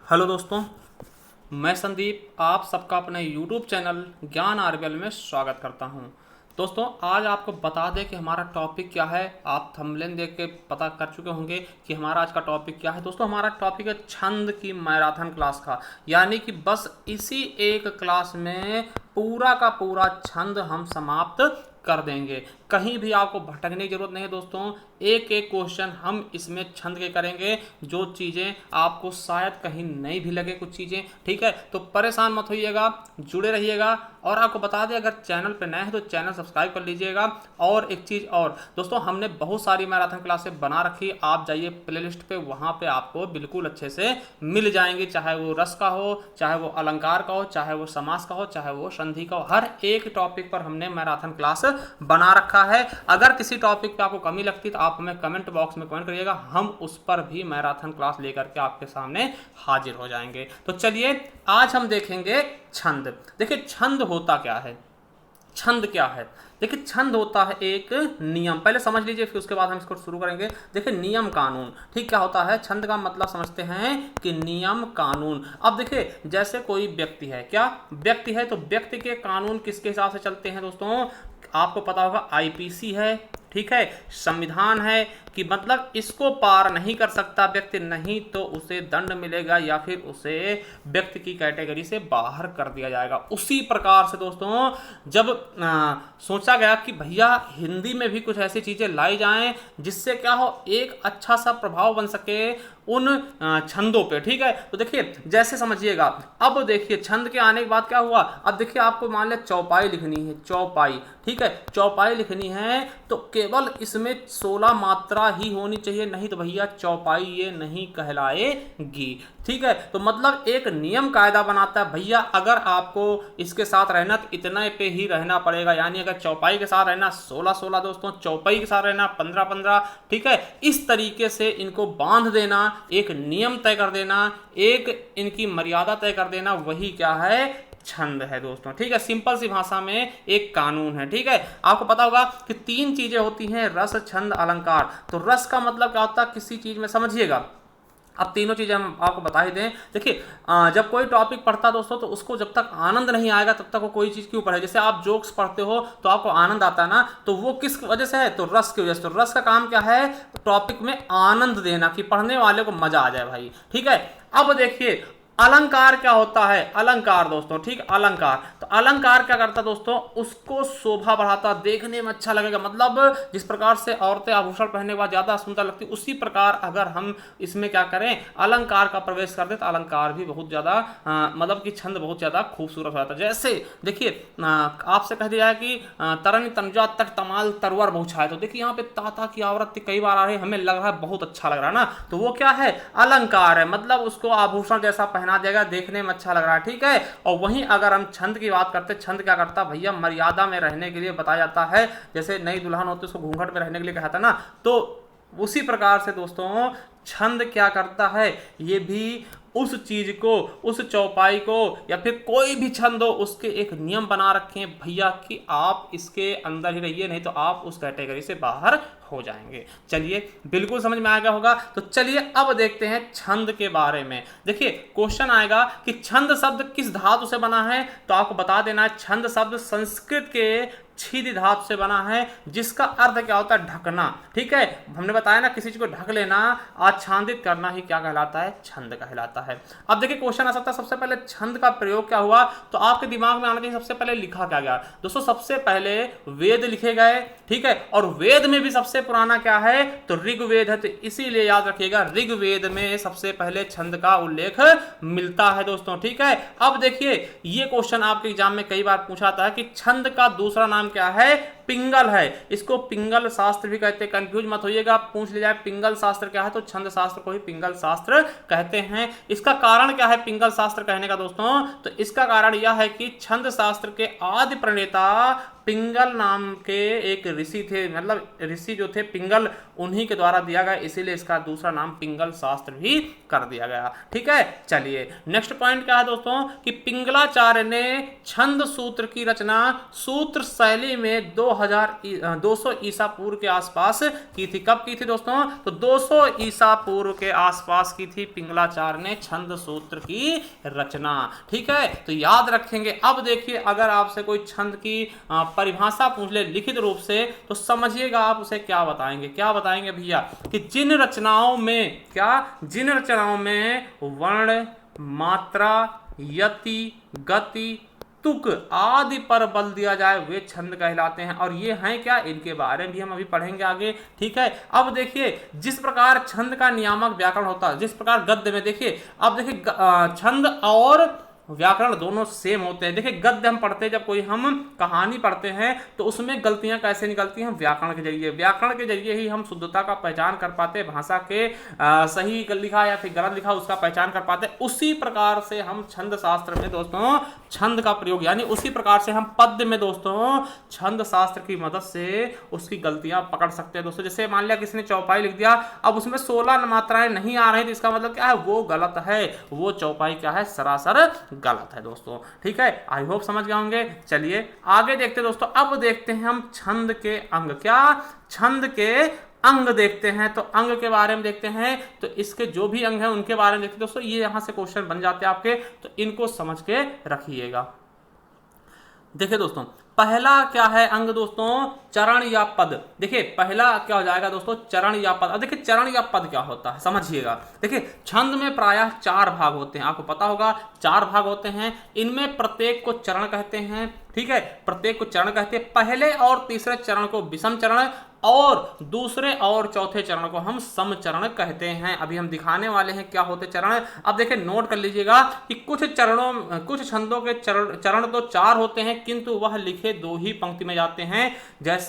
Hello दोस्तों, मैं संदीप आप सबका अपने YouTube चैनल ज्ञान आरबीएल में स्वागत करता हूं। दोस्तों, आज आपको बता दें कि हमारा टॉपिक क्या है। आप थंबनेल देख के पता कर चुके होंगे कि हमारा आज का टॉपिक क्या है। दोस्तों, हमारा टॉपिक है छंद की मैराथन क्लास का, यानी कि बस इसी एक क्लास में पूरा का पूरा छंद हम समाप्त कर देंगे। कहीं भी आपको भटकने की जरूरत नहीं है दोस्तों। एक एक क्वेश्चन हम इसमें छंद के करेंगे, जो चीज़ें आपको शायद कहीं नहीं भी लगे कुछ चीज़ें। ठीक है, तो परेशान मत होइएगा, जुड़े रहिएगा। और आपको बता दें, अगर चैनल पर नए हैं तो चैनल सब्सक्राइब कर लीजिएगा। और एक चीज़ और दोस्तों, हमने बहुत सारी मैराथन क्लासें बना रखी। आप जाइए प्लेलिस्ट पे, वहाँ पे आपको बिल्कुल अच्छे से मिल जाएंगे। चाहे वो रस का हो, चाहे वो अलंकार का हो, चाहे वो समास का हो, चाहे वो संधि का हो, हर एक टॉपिक पर हमने मैराथन क्लास बना रखा है। अगर किसी टॉपिक पे आपको कमी लगती तो आप हमें कमेंट बॉक्स में कमेंट करिएगा, हम उस पर भी मैराथन क्लास लेकर के आपके सामने हाजिर हो जाएंगे। तो चलिए, आज हम देखेंगे छंद। देखिए, छंद होता क्या है। छंद क्या है? देखिए, छंद होता है एक नियम। पहले समझ लीजिए, फिर उसके बाद हम इसको शुरू करेंगे। देखिए, नियम कानून। ठीक, क्या होता है? छंद का मतलब समझते हैं कि नियम कानून। अब देखिए, जैसे कोई व्यक्ति है, क्या व्यक्ति है, तो व्यक्ति के कानून किसके हिसाब से चलते हैं दोस्तों? आपको पता होगा आईपीसी है, ठीक है, संविधान है, कि मतलब इसको पार नहीं कर सकता व्यक्ति, नहीं तो उसे दंड मिलेगा या फिर उसे व्यक्ति की कैटेगरी से बाहर कर दिया जाएगा। उसी प्रकार से दोस्तों, जब सोचा गया कि भैया हिंदी में भी कुछ ऐसी चीजें लाई जाएं जिससे क्या हो, एक अच्छा सा प्रभाव बन सके उन छंदों पे। ठीक है, तो देखिए, जैसे समझिएगा। अब देखिए, छंद के आने के बाद क्या हुआ। अब देखिए, आपको मान लिया चौपाई लिखनी है, चौपाई। ठीक है, चौपाई लिखनी है तो केवल इसमें 16 मात्रा ही होनी चाहिए, नहीं तो भैया चौपाई ये नहीं कहलाएगी। ठीक है, तो मतलब एक नियम कायदा बनाता है, भैया अगर आपको इसके साथ रहना तो इतने पे ही रहना पड़ेगा। यानी अगर चौपाई के साथ रहना 16-16 दोस्तों, चौपाई के साथ रहना 15-15। ठीक है, इस तरीके से इनको बांध देना, एक नियम तय कर देना, एक इनकी मर्यादा तय कर देना, वही क्या है? छंद है दोस्तों। ठीक है, सिंपल सी भाषा में एक कानून है। ठीक है, आपको पता होगा कि 3 चीजें होती हैं, रस, छंद, अलंकार। तो रस का मतलब क्या होता है? किसी चीज में, समझिएगा। अब तीनों चीजें हम आपको बता ही दें। देखिए, जब कोई टॉपिक पढ़ता दोस्तों, तो उसको जब तक आनंद नहीं आएगा तब तक वो कोई चीज क्यों पढ़े। जैसे आप जोक्स पढ़ते हो तो आपको आनंद आता है ना, तो वो किस वजह से है? तो रस की वजह से। तो रस का काम क्या है? टॉपिक में आनंद देना, कि पढ़ने वाले को मजा आ जाए भाई। ठीक है, अब देखिए, अलंकार क्या होता है? अलंकार दोस्तों, ठीक, अलंकार। तो अलंकार क्या करता दोस्तों? उसको शोभा बढ़ाता, देखने में अच्छा लगेगा। मतलब जिस प्रकार से औरतें आभूषण पहनने के बाद ज्यादा सुंदर लगती, उसी प्रकार अगर हम इसमें क्या करें, अलंकार का प्रवेश कर दें, तो अलंकार भी बहुत ज्यादा मतलब कि छंद बहुत ज्यादा खूबसूरत हो जाता है। जैसे देखिए, आपसे कह दिया है कि तरंग तनुजा तक तमाल तरवर बहुछाए। तो देखिए, यहाँ पे ताता की आवृत्ति कई बार आ रही है, हमें लग रहा है बहुत अच्छा लग रहा है ना, तो वो क्या है? अलंकार है। मतलब उसको आभूषण जैसा पहना देगा, देखने में अच्छा लग रहा है। ठीक है, और वहीं अगर हम छंद की बात करते, छंद क्या करता भैया? मर्यादा में रहने के लिए बताया जाता है। जैसे नई दुल्हन होती है, उसको घूंघट में रहने के लिए कहा था ना, तो उसी प्रकार से दोस्तों छंद क्या करता है? ये भी उस चीज को, उस चौपाई को, या फिर कोई भी छंद हो, उसके एक नियम बना रखे हैं भैया कि आप इसके अंदर ही रहिए, नहीं तो आप उस कैटेगरी से बाहर हो जाएंगे। चलिए, बिल्कुल समझ में आ गया होगा। तो चलिए अब देखते हैं छंद के बारे में। देखिए, क्वेश्चन आएगा कि छंद शब्द किस धातु से बना है, तो आपको बता देना है छंद शब्द संस्कृत के छीदि धातु से बना है, जिसका अर्थ क्या होता है? ढकना। ठीक है, हमने बताया ना, किसी चीज को ढक लेना, आच्छादित करना ही क्या कहलाता है? छंद कहलाता है। अब देखिए, क्वेश्चन आ सकता है सबसे पहले छंद का प्रयोग क्या हुआ, तो आपके दिमाग में आना चाहिए सबसे पहले लिखा क्या गया। दोस्तों, सबसे पहले वेद लिखे गए। ठीक है, और वेद में भी सबसे पुराना क्या है? तो ऋग्वेद है। तो इसीलिए याद रखिएगा, ऋग्वेद में सबसे पहले छंद का उल्लेख मिलता है दोस्तों। ठीक है, अब देखिए, ये क्वेश्चन आपके एग्जाम में कई बार पूछा था कि छंद का दूसरा नाम क्या है? पिंगल है। इसको पिंगल शास्त्र भी कहते हैं, कंफ्यूज मत होइएगा। पूछ लिया जाए पिंगल शास्त्र क्या है, तो छंद शास्त्र को ही पिंगल शास्त्र कहते हैं। इसका कारण क्या है पिंगल शास्त्र कहने का दोस्तों? तो इसका कारण यह है कि छंद शास्त्र के आदि प्रणेता पिंगल नाम के एक ऋषि थे। मतलब ऋषि जो थे पिंगल, उन्हीं के द्वारा दिया गया, इसीलिए इसका दूसरा नाम पिंगल शास्त्र भी कर दिया गया। ठीक है, चलिए नेक्स्ट पॉइंट क्या है दोस्तों, कि पिंगलाचार्य ने छंद सूत्र की रचना सूत्र शैली में 2 200 ईसा पूर्व के आसपास की थी। कब की थी दोस्तों? तो 200 ईसा पूर्व के आसपास की थी पिंगलाचार्य ने छंद सूत्र की रचना। ठीक है, तो याद रखेंगे। अब देखिए, अगर आपसे कोई छंद की परिभाषा पूछ ले लिखित रूप से, तो समझिएगा आप उसे क्या बताएंगे। क्या बताएंगे भैया? कि जिन रचनाओं में वर्ण, मात्रा, यति, गति, तुक आदि पर बल दिया जाए वे छंद कहलाते हैं। और ये हैं क्या, इनके बारे में भी हम अभी पढ़ेंगे आगे। ठीक है, अब देखिए, जिस प्रकार छंद का नियामक व्याकरण होता है, जिस प्रकार गद्य में देखिए, अब देखिए छंद और व्याकरण दोनों सेम होते हैं। देखिए, गद्य हम पढ़ते हैं, जब कोई हम कहानी पढ़ते हैं तो उसमें गलतियां कैसे निकलती हैं? व्याकरण के जरिए। व्याकरण के जरिए ही हम शुद्धता का पहचान कर पाते हैं, भाषा के सही लिखा या फिर गलत लिखा उसका पहचान कर पाते हैं। उसी प्रकार से हम छंद शास्त्र में दोस्तों छंद का प्रयोग, यानी उसी प्रकार से हम पद्य में दोस्तों छंद शास्त्र की मदद से उसकी गलतियां पकड़ सकते हैं दोस्तों। जैसे मान लिया किसी ने चौपाई लिख दिया, अब उसमें 16 मात्राएं नहीं आ रही, तो इसका मतलब क्या है? वो गलत है, वो चौपाई क्या है? सरासर गलत है दोस्तों। ठीक है, आई होप समझ गए होंगे। चलिए आगे देखते हैं दोस्तों। अब देखते हैं हम छंद के अंग। क्या? छंद के अंग देखते हैं। तो अंग के बारे में देखते हैं, तो इसके जो भी अंग हैं उनके बारे में देखते हैं दोस्तों। ये यहां से क्वेश्चन बन जाते हैं आपके, तो इनको समझ के रखिएगा। देखिए दोस्तों, पहला क्या है अंग दोस्तों? चरण या पद। देखिए, पहला क्या हो जाएगा दोस्तों? चरण या पद। अब देखिए, चरण या पद क्या होता है समझिएगा। देखिए, छंद में प्रायः 4 भाग होते हैं, आपको पता होगा 4 भाग होते हैं। इनमें प्रत्येक को चरण कहते हैं। ठीक है, प्रत्येक को चरण कहते हैं। पहले और तीसरे चरण को विषम चरण और दूसरे और चौथे चरण को हम सम चरण कहते हैं। अभी हम दिखाने वाले हैं क्या होते चरण। अब देखिए, नोट कर लीजिएगा कि कुछ छंदों के चरण तो 4 होते हैं, किंतु वह लिखे 2 ही पंक्ति में जाते हैं। जैसे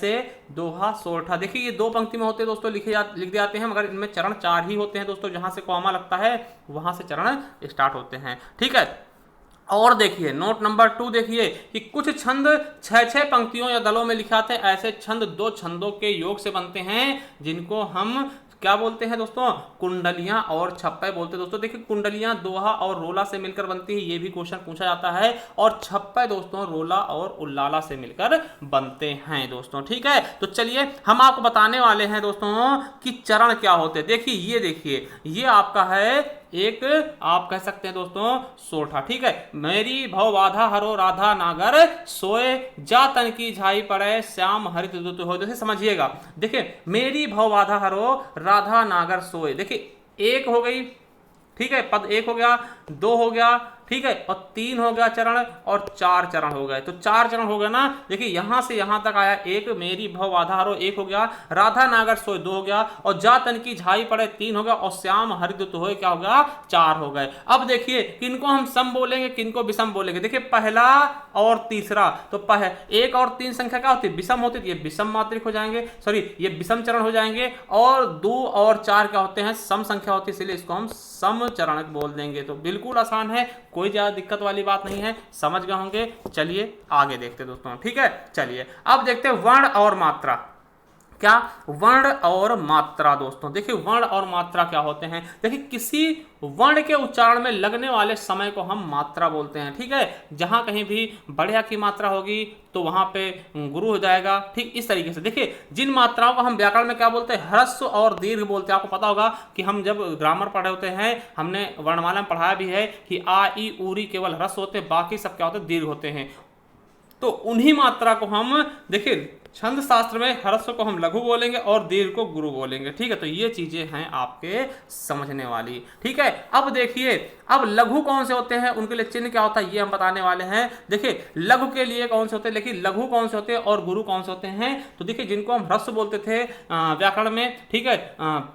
दोहा, सोरठा। देखिए, ये 2 पंक्ति में होते हैं दोस्तों, लिख दिए जाते हैं, मगर इनमें चरण 4 ही होते हैं दोस्तों। जहां से कॉमा लगता है वहां से चरण स्टार्ट होते हैं। ठीक है, और देखिए नोट नंबर 2 देखिए कि कुछ छंद 6-6 पंक्तियों या दलों में लिखे आते हैं। ऐसे छंद 2 छंदों के योग से बनते हैं, जिनको हम क्या बोलते हैं दोस्तों? कुंडलियां और छप्पे बोलते हैं दोस्तों। देखिए, कुंडलियां दोहा और रोला से मिलकर बनती है, ये भी क्वेश्चन पूछा जाता है। और छप्पे दोस्तों रोला और उल्लाला से मिलकर बनते हैं दोस्तों। ठीक है, तो चलिए हम आपको बताने वाले हैं दोस्तों कि चरण क्या होते हैं। देखिए, ये आपका है एक, आप कह सकते हैं दोस्तों सोठा। ठीक है, मेरी भव बाधा हरो राधा नागर सोए, जा तन की झाई पड़े श्याम हरित दुत हो। जैसे समझिएगा, देखिए, मेरी भव बाधा हरो राधा नागर सोए। देखिए, 1 हो गई, ठीक है, पद 1 हो गया, 2 हो गया, ठीक है, और 3 हो गया चरण, और 4 चरण हो गए। तो 4 चरण हो गए ना। देखिए, यहां से यहां तक आया 1, मेरी भव आधारो 1 हो गया, राधा नागर सोए 2 हो गया, और जा तन की झाई पड़े 3 हो गया, और श्याम हरिद्युत होए क्या हो गया? 4 हो गए। अब देखिए, किनको हम सम बोलेंगे, किनको विषम बोलेंगे। देखिए, पहला और तीसरा, तो 1 और 3 संख्या क्या होती है? विषम होती है, ये विषम मात्रिक हो जाएंगे, सॉरी ये विषम चरण हो जाएंगे। और 2 और 4 क्या होते हैं? सम संख्या होती है, इसलिए इसको हम सम चरण बोल देंगे। तो बिल्कुल आसान है, कोई ज्यादा दिक्कत वाली बात नहीं है, समझ गए होंगे। चलिए आगे देखते दोस्तों। ठीक है, चलिए अब देखते हैं वर्ण और मात्रा। क्या? वर्ण और मात्रा दोस्तों। देखिए, वर्ण और मात्रा क्या होते हैं? देखिए, किसी वर्ण के उच्चारण में लगने वाले समय को हम मात्रा बोलते हैं। ठीक है, जहां कहीं भी बढ़िया की मात्रा होगी तो वहां पे गुरु हो जाएगा। ठीक इस तरीके से देखिए, जिन मात्राओं को हम व्याकरण में क्या बोलते हैं? ह्रस्व और दीर्घ बोलते हैं। आपको पता होगा कि हम जब ग्रामर पढ़े होते हैं, हमने वर्णमाला में पढ़ाया भी है कि आ ई ऊरी केवल ह्रस्व होते हैं, बाकी सब क्या होते हैं? दीर्घ होते हैं। तो उन्हीं मात्रा को हम देखिए, छंद शास्त्र में ह्रस्व को हम लघु बोलेंगे और दीर्घ को गुरु बोलेंगे। ठीक है, तो ये चीजें हैं आपके समझने वाली। ठीक है, अब देखिए, अब लघु कौन से होते हैं, उनके लिए चिन्ह क्या होता है, ये हम बताने वाले हैं। देखिए, लघु के लिए कौन से होते हैं, लेकिन लघु कौन से होते हैं और गुरु कौन से होते हैं। तो देखिए, जिनको हम ह्रस्व बोलते थे व्याकरण में, ठीक है,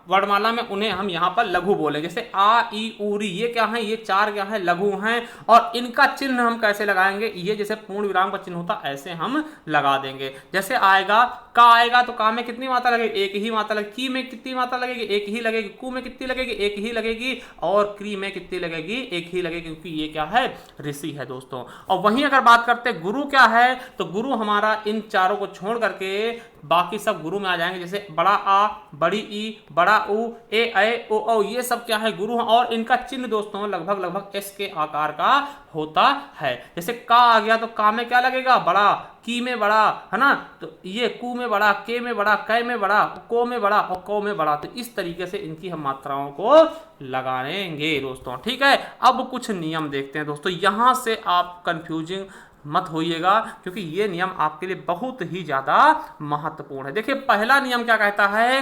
वर्णमाला में, उन्हें हम यहाँ पर लघु बोलेंगे। जैसे आ ई ऊरी, ये क्या है? ये 4 क्या है? लघु हैं। और इनका चिन्ह हम कैसे लगाएंगे? ये जैसे पूर्ण विराम का चिन्ह होता है, ऐसे हम लगा देंगे। जैसे आएगा, का आएगा तो का में कितनी मात्रा लगेगी? 1 ही मात्रा लगेगी। की में कितनी मात्रा लगेगी? 1 ही लगेगी। कु में कितनी लगेगी? 1 ही लगेगी। और क्री में कितनी लगेगी? 1 ही लगेगी, क्योंकि ये क्या है? ऋषि है दोस्तों। और वहीं अगर बात करते हैं गुरु क्या है, तो गुरु हमारा इन चारों को छोड़ करके बाकी सब गुरु में आ जाएंगे। जैसे बड़ा आ, बड़ी ई, बड़ा उ, ए ओ औ, ये सब क्या है? गुरु। और इनका चिन्ह दोस्तों लगभग एस के आकार का होता है। जैसे का आ गया तो का में क्या लगेगा? बड़ा। की में बड़ा, है ना, तो ये कु में बड़ा, के में बड़ा, कै में बड़ा, को में बड़ा और कौ में बड़ा। तो इस तरीके से इनकी हम मात्राओं को लगाएंगे दोस्तों। ठीक है, अब कुछ नियम देखते हैं दोस्तों। यहां से आप कंफ्यूजिंग मत होइएगा, क्योंकि ये नियम आपके लिए बहुत ही ज्यादा महत्वपूर्ण है। देखिए पहला नियम क्या कहता है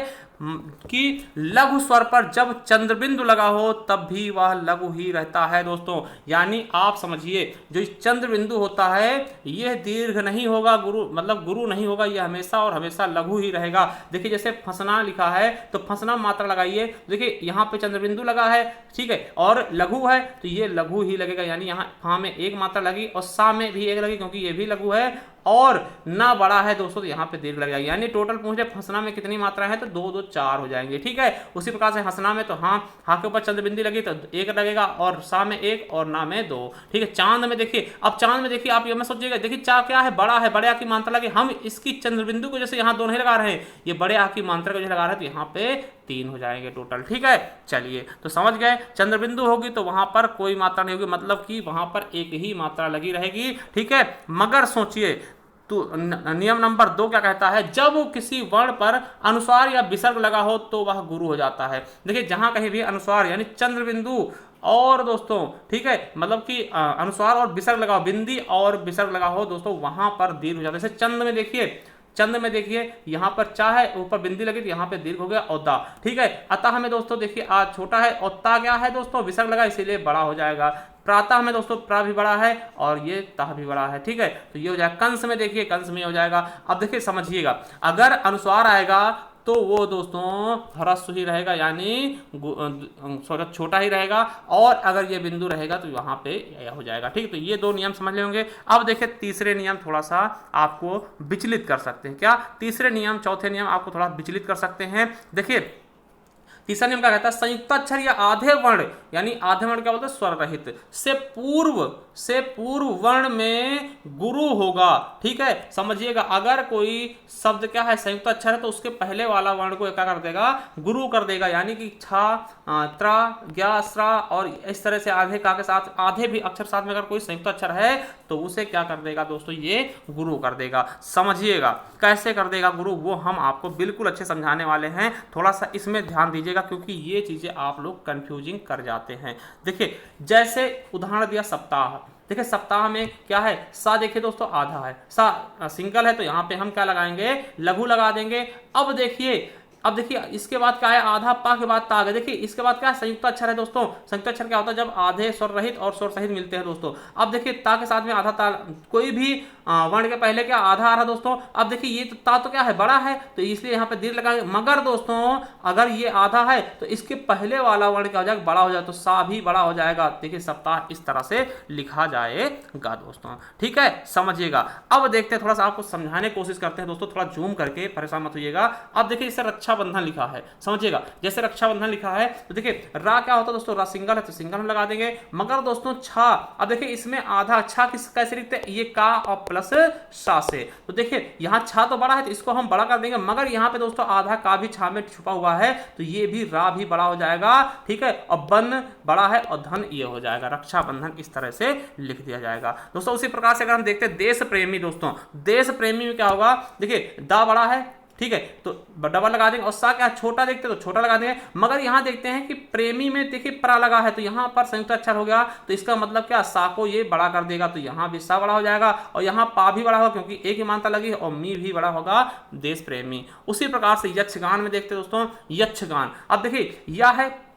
कि लघु स्वर पर जब चंद्रबिंदु लगा हो तब भी वह लघु ही रहता है दोस्तों। यानी आप समझिए, जो चंद्रबिंदु होता है यह दीर्घ नहीं होगा, गुरु मतलब गुरु नहीं होगा, यह हमेशा और हमेशा लघु ही रहेगा। देखिए जैसे फंसना लिखा है तो फंसना मात्रा लगाइए, देखिए यहाँ पे चंद्रबिंदु लगा है, ठीक है, और लघु है तो ये लघु ही लगेगा। यानी यहाँ फा में एक मात्रा लगी और सा में भी एक लगी, क्योंकि ये भी लघु है, और ना बड़ा है दोस्तों तो यहाँ पे दीर्घ लग जाएगी। यानी टोटल पूछे फंसना में कितनी मात्रा है, तो 2 2 4 हो जाएंगे। ठीक है, उसी प्रकार से हंसना में तो हाँ के ऊपर चंद्रबिंदी लगी तो 1 लगेगा, और सा में 1 और ना में 2। ठीक है, चांद में देखिए, अब चांद में देखिए आप ये मत सोचिएगा, देखिए चा क्या है, बड़ा है, बड़े आ की मात्रा लगे, हम इसकी चंद्रबिंदु को जैसे यहाँ 2 नहीं लगा रहे हैं, ये बड़े आ की मात्रा को जो लगा रहे हैं तो यहाँ पे 3 हो जाएंगे टोटल। ठीक है, चलिए तो समझ गए, चंद्रबिंदु होगी तो वहां पर कोई मात्रा नहीं होगी, मतलब कि वहां पर एक ही मात्रा लगी रहेगी। ठीक है, मगर सोचिए तो नियम नंबर 2 क्या कहता है, जब किसी वर्ण पर अनुस्वार या विसर्ग लगा हो तो वह गुरु हो जाता है। देखिए जहां कहीं भी अनुस्वार यानी चंद्रबिंदु और दोस्तों, ठीक है, मतलब कि अनुस्वार और विसर्ग लगा हो, बिंदी और विसर्ग लगा हो दोस्तों, वहां पर दीर्घ हो जाता है। जैसे चंद्र में देखिए, चंद्र में देखिए यहाँ पर चा है, ऊपर बिंदी लगी तो यहाँ पे दीर्घ हो गया और दा। ठीक है, अतः हमें दोस्तों देखिए आज छोटा है और ता क्या है दोस्तों, विसर्ग लगा इसीलिए बड़ा हो जाएगा। प्रातः में दोस्तों प्रा भी बड़ा है और ये ता भी बड़ा है। ठीक है, तो ये हो जाएगा। कंस में देखिए, कंस में हो जाएगा। अब देखिए समझिएगा, अगर अनुस्वार आएगा तो वो दोस्तों ह्रस्व ही रहेगा, यानी छोटा ही रहेगा, और अगर ये बिंदु रहेगा तो वहां पे हो जाएगा। ठीक है, तो ये 2 नियम समझ लेंगे। अब देखिए तीसरे नियम थोड़ा सा आपको विचलित कर सकते हैं। क्या तीसरे नियम, चौथे नियम आपको थोड़ा विचलित कर सकते हैं। देखिए तीसरा नियम क्या कहता है, संयुक्ताक्षर या आधे वर्ण, यानी आधे वर्ण क्या बोलते हैं, स्वर रहित से पूर्व वर्ण में गुरु होगा। ठीक है, समझिएगा, अगर कोई शब्द क्या है संयुक्ताक्षर है तो उसके पहले वाला वर्ण को क्या कर देगा, गुरु कर देगा। यानी कि छा, त्रा, ज्ञा, स्रा और इस तरह से आधे का के साथ आधे भी अक्षर साथ में अगर कोई संयुक्ताक्षर है तो उसे क्या कर देगा दोस्तों, ये गुरु कर देगा। समझिएगा कैसे कर देगा गुरु, वो हम आपको बिल्कुल अच्छे समझाने वाले हैं। थोड़ा सा इसमें ध्यान दीजिएगा, क्योंकि ये चीजें आप लोग कंफ्यूजिंग कर जाते हैं। देखिए जैसे उदाहरण दिया सप्ताह, देखिए सप्ताह में क्या है, सा देखिए दोस्तों आधा है, सा सिंगल है तो यहाँ पे हम क्या लगाएंगे, लघु लगा देंगे। अब देखिए इसके बाद क्या है, आधा पा के बाद ता। देखिए इसके बाद क्या है, संयुक्त अक्षर है दोस्तों। संयुक्त अक्षर क्या होता है, जब आधे स्वर रहित और स्वर सहित मिलते हैं दोस्तों। अब देखिए ता के साथ में आधा ता, कोई भी वर्ण के पहले क्या आधा आ रहा दोस्तों। अब देखिए ये ता तो क्या है, बड़ा है, तो इसलिए यहाँ पे दीर्घ लगाएंगे। मगर दोस्तों अगर ये आधा है तो इसके पहले वाला वर्ण क्या हो जाएगा, बड़ा हो जाएगा, तो सा भी बड़ा हो जाएगा। देखिए सप्ताह इस तरह से लिखा जाएगा दोस्तों। ठीक है, समझिएगा। अब देखते हैं, थोड़ा सा आपको समझाने की कोशिश करते हैं दोस्तों, थोड़ा जूम करके, परेशान मत होइएगा। अब देखिए इसे रक्षाबंधन लिखा है, समझिएगा, जैसे रक्षाबंधन लिखा है तो देखिए रा क्या होता है दोस्तों, रा सिंगल है तो सिंगल हम लगा देंगे। मगर दोस्तों छा, अब देखिए इसमें आधा छा किस कैसे लिखते हैं, ये का और प्लस सा से। तो देखिए यहाँ छा तो बड़ा है तो इसको हम बड़ा कर देंगे, मगर यहाँ पे दोस्तों आधा का भी छा में छुपा हुआ है तो ये भी रा भी बड़ा हो जाएगा। ठीक है, और बन बड़ा है और धन ये हो जाएगा, रक्षाबंधन इस तरह से लिख दिया जाएगा दोस्तों। उसी प्रकार से अगर हम देखते हैं देश प्रेमी दोस्तों, देश प्रेमी में क्या होगा, देखिए दा बड़ा है, ठीक है, तो डबल लगा देंगे, और सा क्या छोटा देखते हैं तो छोटा लगा देंगे। मगर यहां देखते हैं कि प्रेमी में देखिए प्रा लगा है तो यहां पर संयुक्त अक्षर हो गया, तो इसका मतलब क्या, सा को ये बड़ा कर देगा तो यहां भी सा बड़ा हो जाएगा, और यहां पा भी बड़ा होगा क्योंकि एक ही मात्रा लगी, और मी भी बड़ा होगा, देश प्रेमी। उसी प्रकार से यक्षगान में देखते हैं दोस्तों, यक्षगान, अब देखिए यह है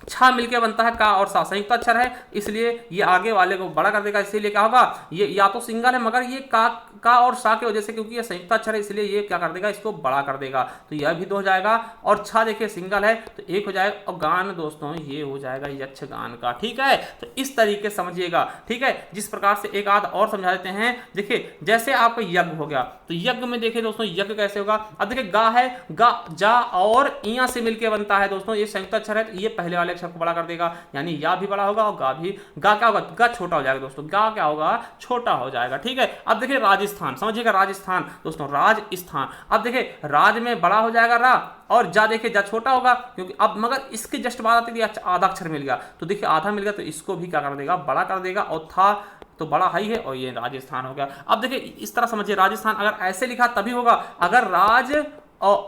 छा मिलके बनता है का और सा, संयुक्त अक्षर है इसलिए ये आगे वाले को बड़ा कर देगा। इसीलिए क्या होगा, ये या तो सिंगल है मगर ये का और सा की वजह से, क्योंकि ये संयुक्त अक्षर है इसलिए ये क्या कर देगा, इसको बड़ा कर देगा, तो यह भी 2 हो जाएगा। और छा देखिए सिंगल है तो 1 हो जाएगा, और गान दोस्तों ये हो जाएगा यक्षगान का। ठीक है, तो इस तरीके समझिएगा। ठीक है, जिस प्रकार से एक आध और समझा देते हैं। देखिए जैसे आपका यज्ञ हो गया तो यज्ञ में देखिए दोस्तों यज्ञ कैसे होगा। अब देखिए गा है, गा जा और इया से मिलकर बनता है दोस्तों, ये संयुक्त अक्षर है तो ये पहले वाले अक्षर को बड़ा कर देगा, यानी या भी बड़ा होगा और गा भी, गा क्या होगा, गा छोटा हो जाएगा दोस्तों, गा क्या होगा, छोटा हो जाएगा। ठीक है, अब देखिए राजस्थान, समझिएगा राजस्थान दोस्तों, राजस्थान, अब देखिए राज में बड़ा हो जाएगा रा, और जा देखिए जा छोटा होगा, क्योंकि अब मगर इसकी जस्ट बात आती थी आधा अक्षर मिल गया तो देखिए आधा मिल गया तो इसको भी क्या कर देगा, बड़ा कर देगा, और था तो बड़ा हाई है और ये राजस्थान हो गया। अब देखिए इस तरह समझिए, राजस्थान अगर ऐसे लिखा तभी होगा, अगर राज और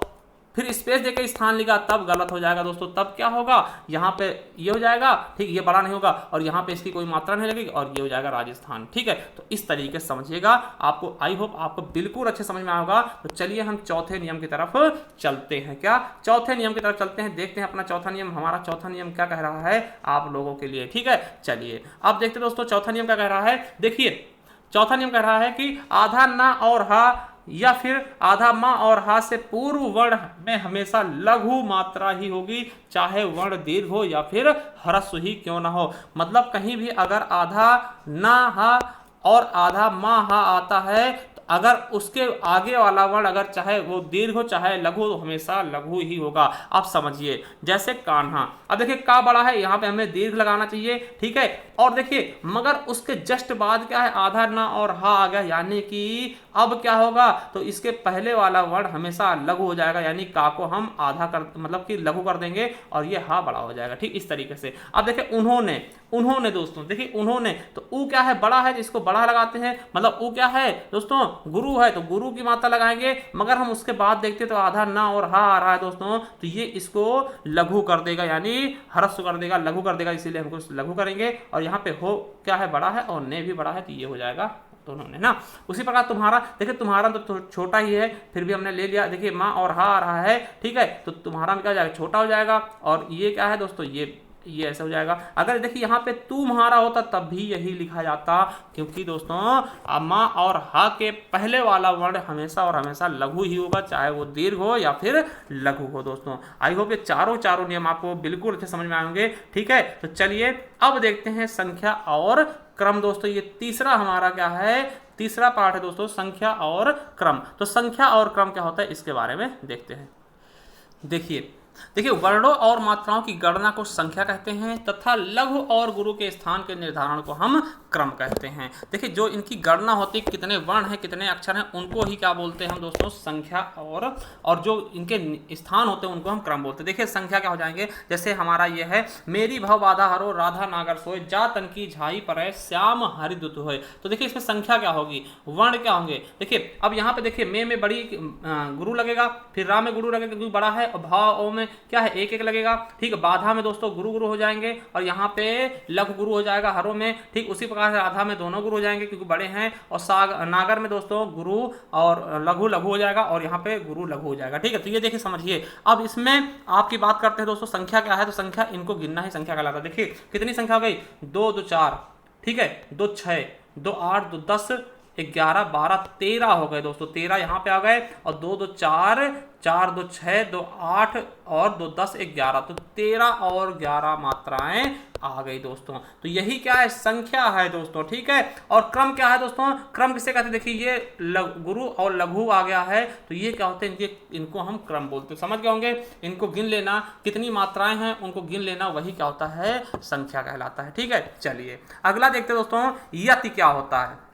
फिर स्पेस देके स्थान लिखा तब गलत हो जाएगा दोस्तों। तब क्या होगा, यहाँ पे ये हो जाएगा, ठीक, ये बड़ा नहीं होगा और यहाँ पे इसकी कोई मात्रा नहीं लगेगी और ये हो जाएगा राजस्थान। ठीक है, तो इस तरीके से समझिएगा, आपको आई होप आपको बिल्कुल अच्छे समझ में आएगा। तो चलिए हम चौथे नियम की तरफ चलते हैं। क्या, चौथे नियम की तरफ चलते हैं, देखते हैं अपना चौथा नियम, हमारा चौथा नियम क्या कह रहा है आप लोगों के लिए। ठीक है, चलिए अब देखते हैं दोस्तों चौथा नियम क्या कह रहा है। देखिए चौथा नियम कह रहा है कि आधा ना और हा या फिर आधा माँ और हा से पूर्व वर्ण में हमेशा लघु मात्रा ही होगी, चाहे वर्ण दीर्घ हो या फिर ह्रस्व ही क्यों ना हो। मतलब कहीं भी अगर आधा ना हा और आधा माँ हा आता है, तो अगर उसके आगे वाला वर्ण अगर चाहे वो दीर्घ हो चाहे लघु हो, हमेशा लघु ही होगा। आप समझिए जैसे कान्हा, अब देखिए का बड़ा है, यहाँ पे हमें दीर्घ लगाना चाहिए। ठीक है, और देखिए मगर उसके जस्ट बाद क्या है, आधा ना और हा आ गया, यानी कि अब क्या होगा, तो इसके पहले वाला वर्ण हमेशा लघु हो जाएगा, यानी का को हम आधा कर मतलब कि लघु कर देंगे और ये हा बड़ा हो जाएगा। ठीक, इस तरीके से। अब देखिए उन्होंने दोस्तों, देखिए उन्होंने, तो ऊ क्या है, बड़ा है, इसको बड़ा लगाते हैं, मतलब ऊ क्या है दोस्तों, गुरु है, तो गुरु की मात्रा लगाएंगे। मगर हम उसके बाद देखते तो आधा ना और हा आ रहा है दोस्तों, तो ये इसको लघु कर देगा, यानी ह्रस्व कर देगा, लघु कर देगा, इसीलिए हमको लघु करेंगे। और यहाँ पे हो क्या है, बड़ा है और ने भी बड़ा है, तो ये हो जाएगा दोनों ने ना। उसी प्रकार तुम्हारा, देखिए तुम्हारा तो छोटा ही है, फिर भी हमने ले लिया। देखिए माँ और हा आ रहा है, ठीक है, तो तुम्हारा में क्या हो जाएगा, छोटा हो जाएगा। और ये क्या है दोस्तों, ये ऐसे हो जाएगा। अगर देखिए यहाँ पे तुम्हारा होता तब भी यही लिखा जाता, क्योंकि दोस्तों माँ और हा के पहले वाला वर्ण हमेशा और हमेशा लघु ही होगा, चाहे वो दीर्घ हो या फिर लघु हो। दोस्तों आई होप ये चारों नियम आपको बिल्कुल अच्छे समझ में आएंगे। ठीक है, तो चलिए अब देखते हैं संख्या और क्रम। दोस्तों ये तीसरा हमारा क्या है, तीसरा पार्ट है दोस्तों, संख्या और क्रम। तो संख्या और क्रम क्या होता है इसके बारे में देखते हैं। देखिए वर्णों और मात्राओं की गणना को संख्या कहते हैं तथा लघु और गुरु के स्थान के निर्धारण को हम क्रम कहते हैं। देखिए जो इनकी गणना होती है, कितने वर्ण हैं कितने अक्षर हैं, उनको ही क्या बोलते हैं हम दोस्तों, संख्या। और जो इनके स्थान होते हैं उनको हम क्रम बोलते हैं। देखिए संख्या क्या हो जाएंगे, जैसे हमारा ये है, मेरी भव बाधा हरो राधा नागर सोए, जा तन की झाई पर श्याम हरिदुत होए। तो देखिए इसमें संख्या क्या होगी, वर्ण क्या होंगे। देखिए अब यहाँ पे देखिए में बड़ी गुरु लगेगा, फिर रा में गुरु लगेगा क्योंकि बड़ा है, और भाव में क्या है एक लगेगा। ठीक है, बाधा में दोस्तों गुरु हो जाएंगे और यहाँ पे लघु गुरु हो जाएगा हरों में। ठीक, उसी प्रकार से राधा में दोनों गुरु हो जाएंगे क्योंकि बड़े हैं, और नागर में दोस्तों गुरु और लघु हो जाएगा और यहाँ पे गुरु लघु हो जाएगा। ठीक है, तो ये देखिए समझिए। अब इसमें आपकी बात करते हैं दोस्तों, संख्या क्या है, तो संख्या इनको गिनना ही संख्या कहलाता है। देखिए कितनी संख्या हो गई, 2 2 4, ठीक है, 2 6 2 8 2 10 11 12 13 हो गए दोस्तों, 13 यहाँ पे आ गए, और 2 2 4 4 2 6 2 8 और 2 10 11, तो 13 और 11 मात्राएं आ गई दोस्तों। तो यही क्या है, संख्या है दोस्तों। ठीक है, और क्रम क्या है दोस्तों, क्रम किसे कहते हैं, देखिए ये गुरु और लघु आ गया है, तो ये क्या होते हैं, इनको हम क्रम बोलते हैं। समझ गए होंगे, इनको गिन लेना, कितनी मात्राएं हैं उनको गिन लेना, वही क्या होता है, संख्या कहलाता है। ठीक है, चलिए अगला देखते हैं दोस्तों, यति क्या होता है।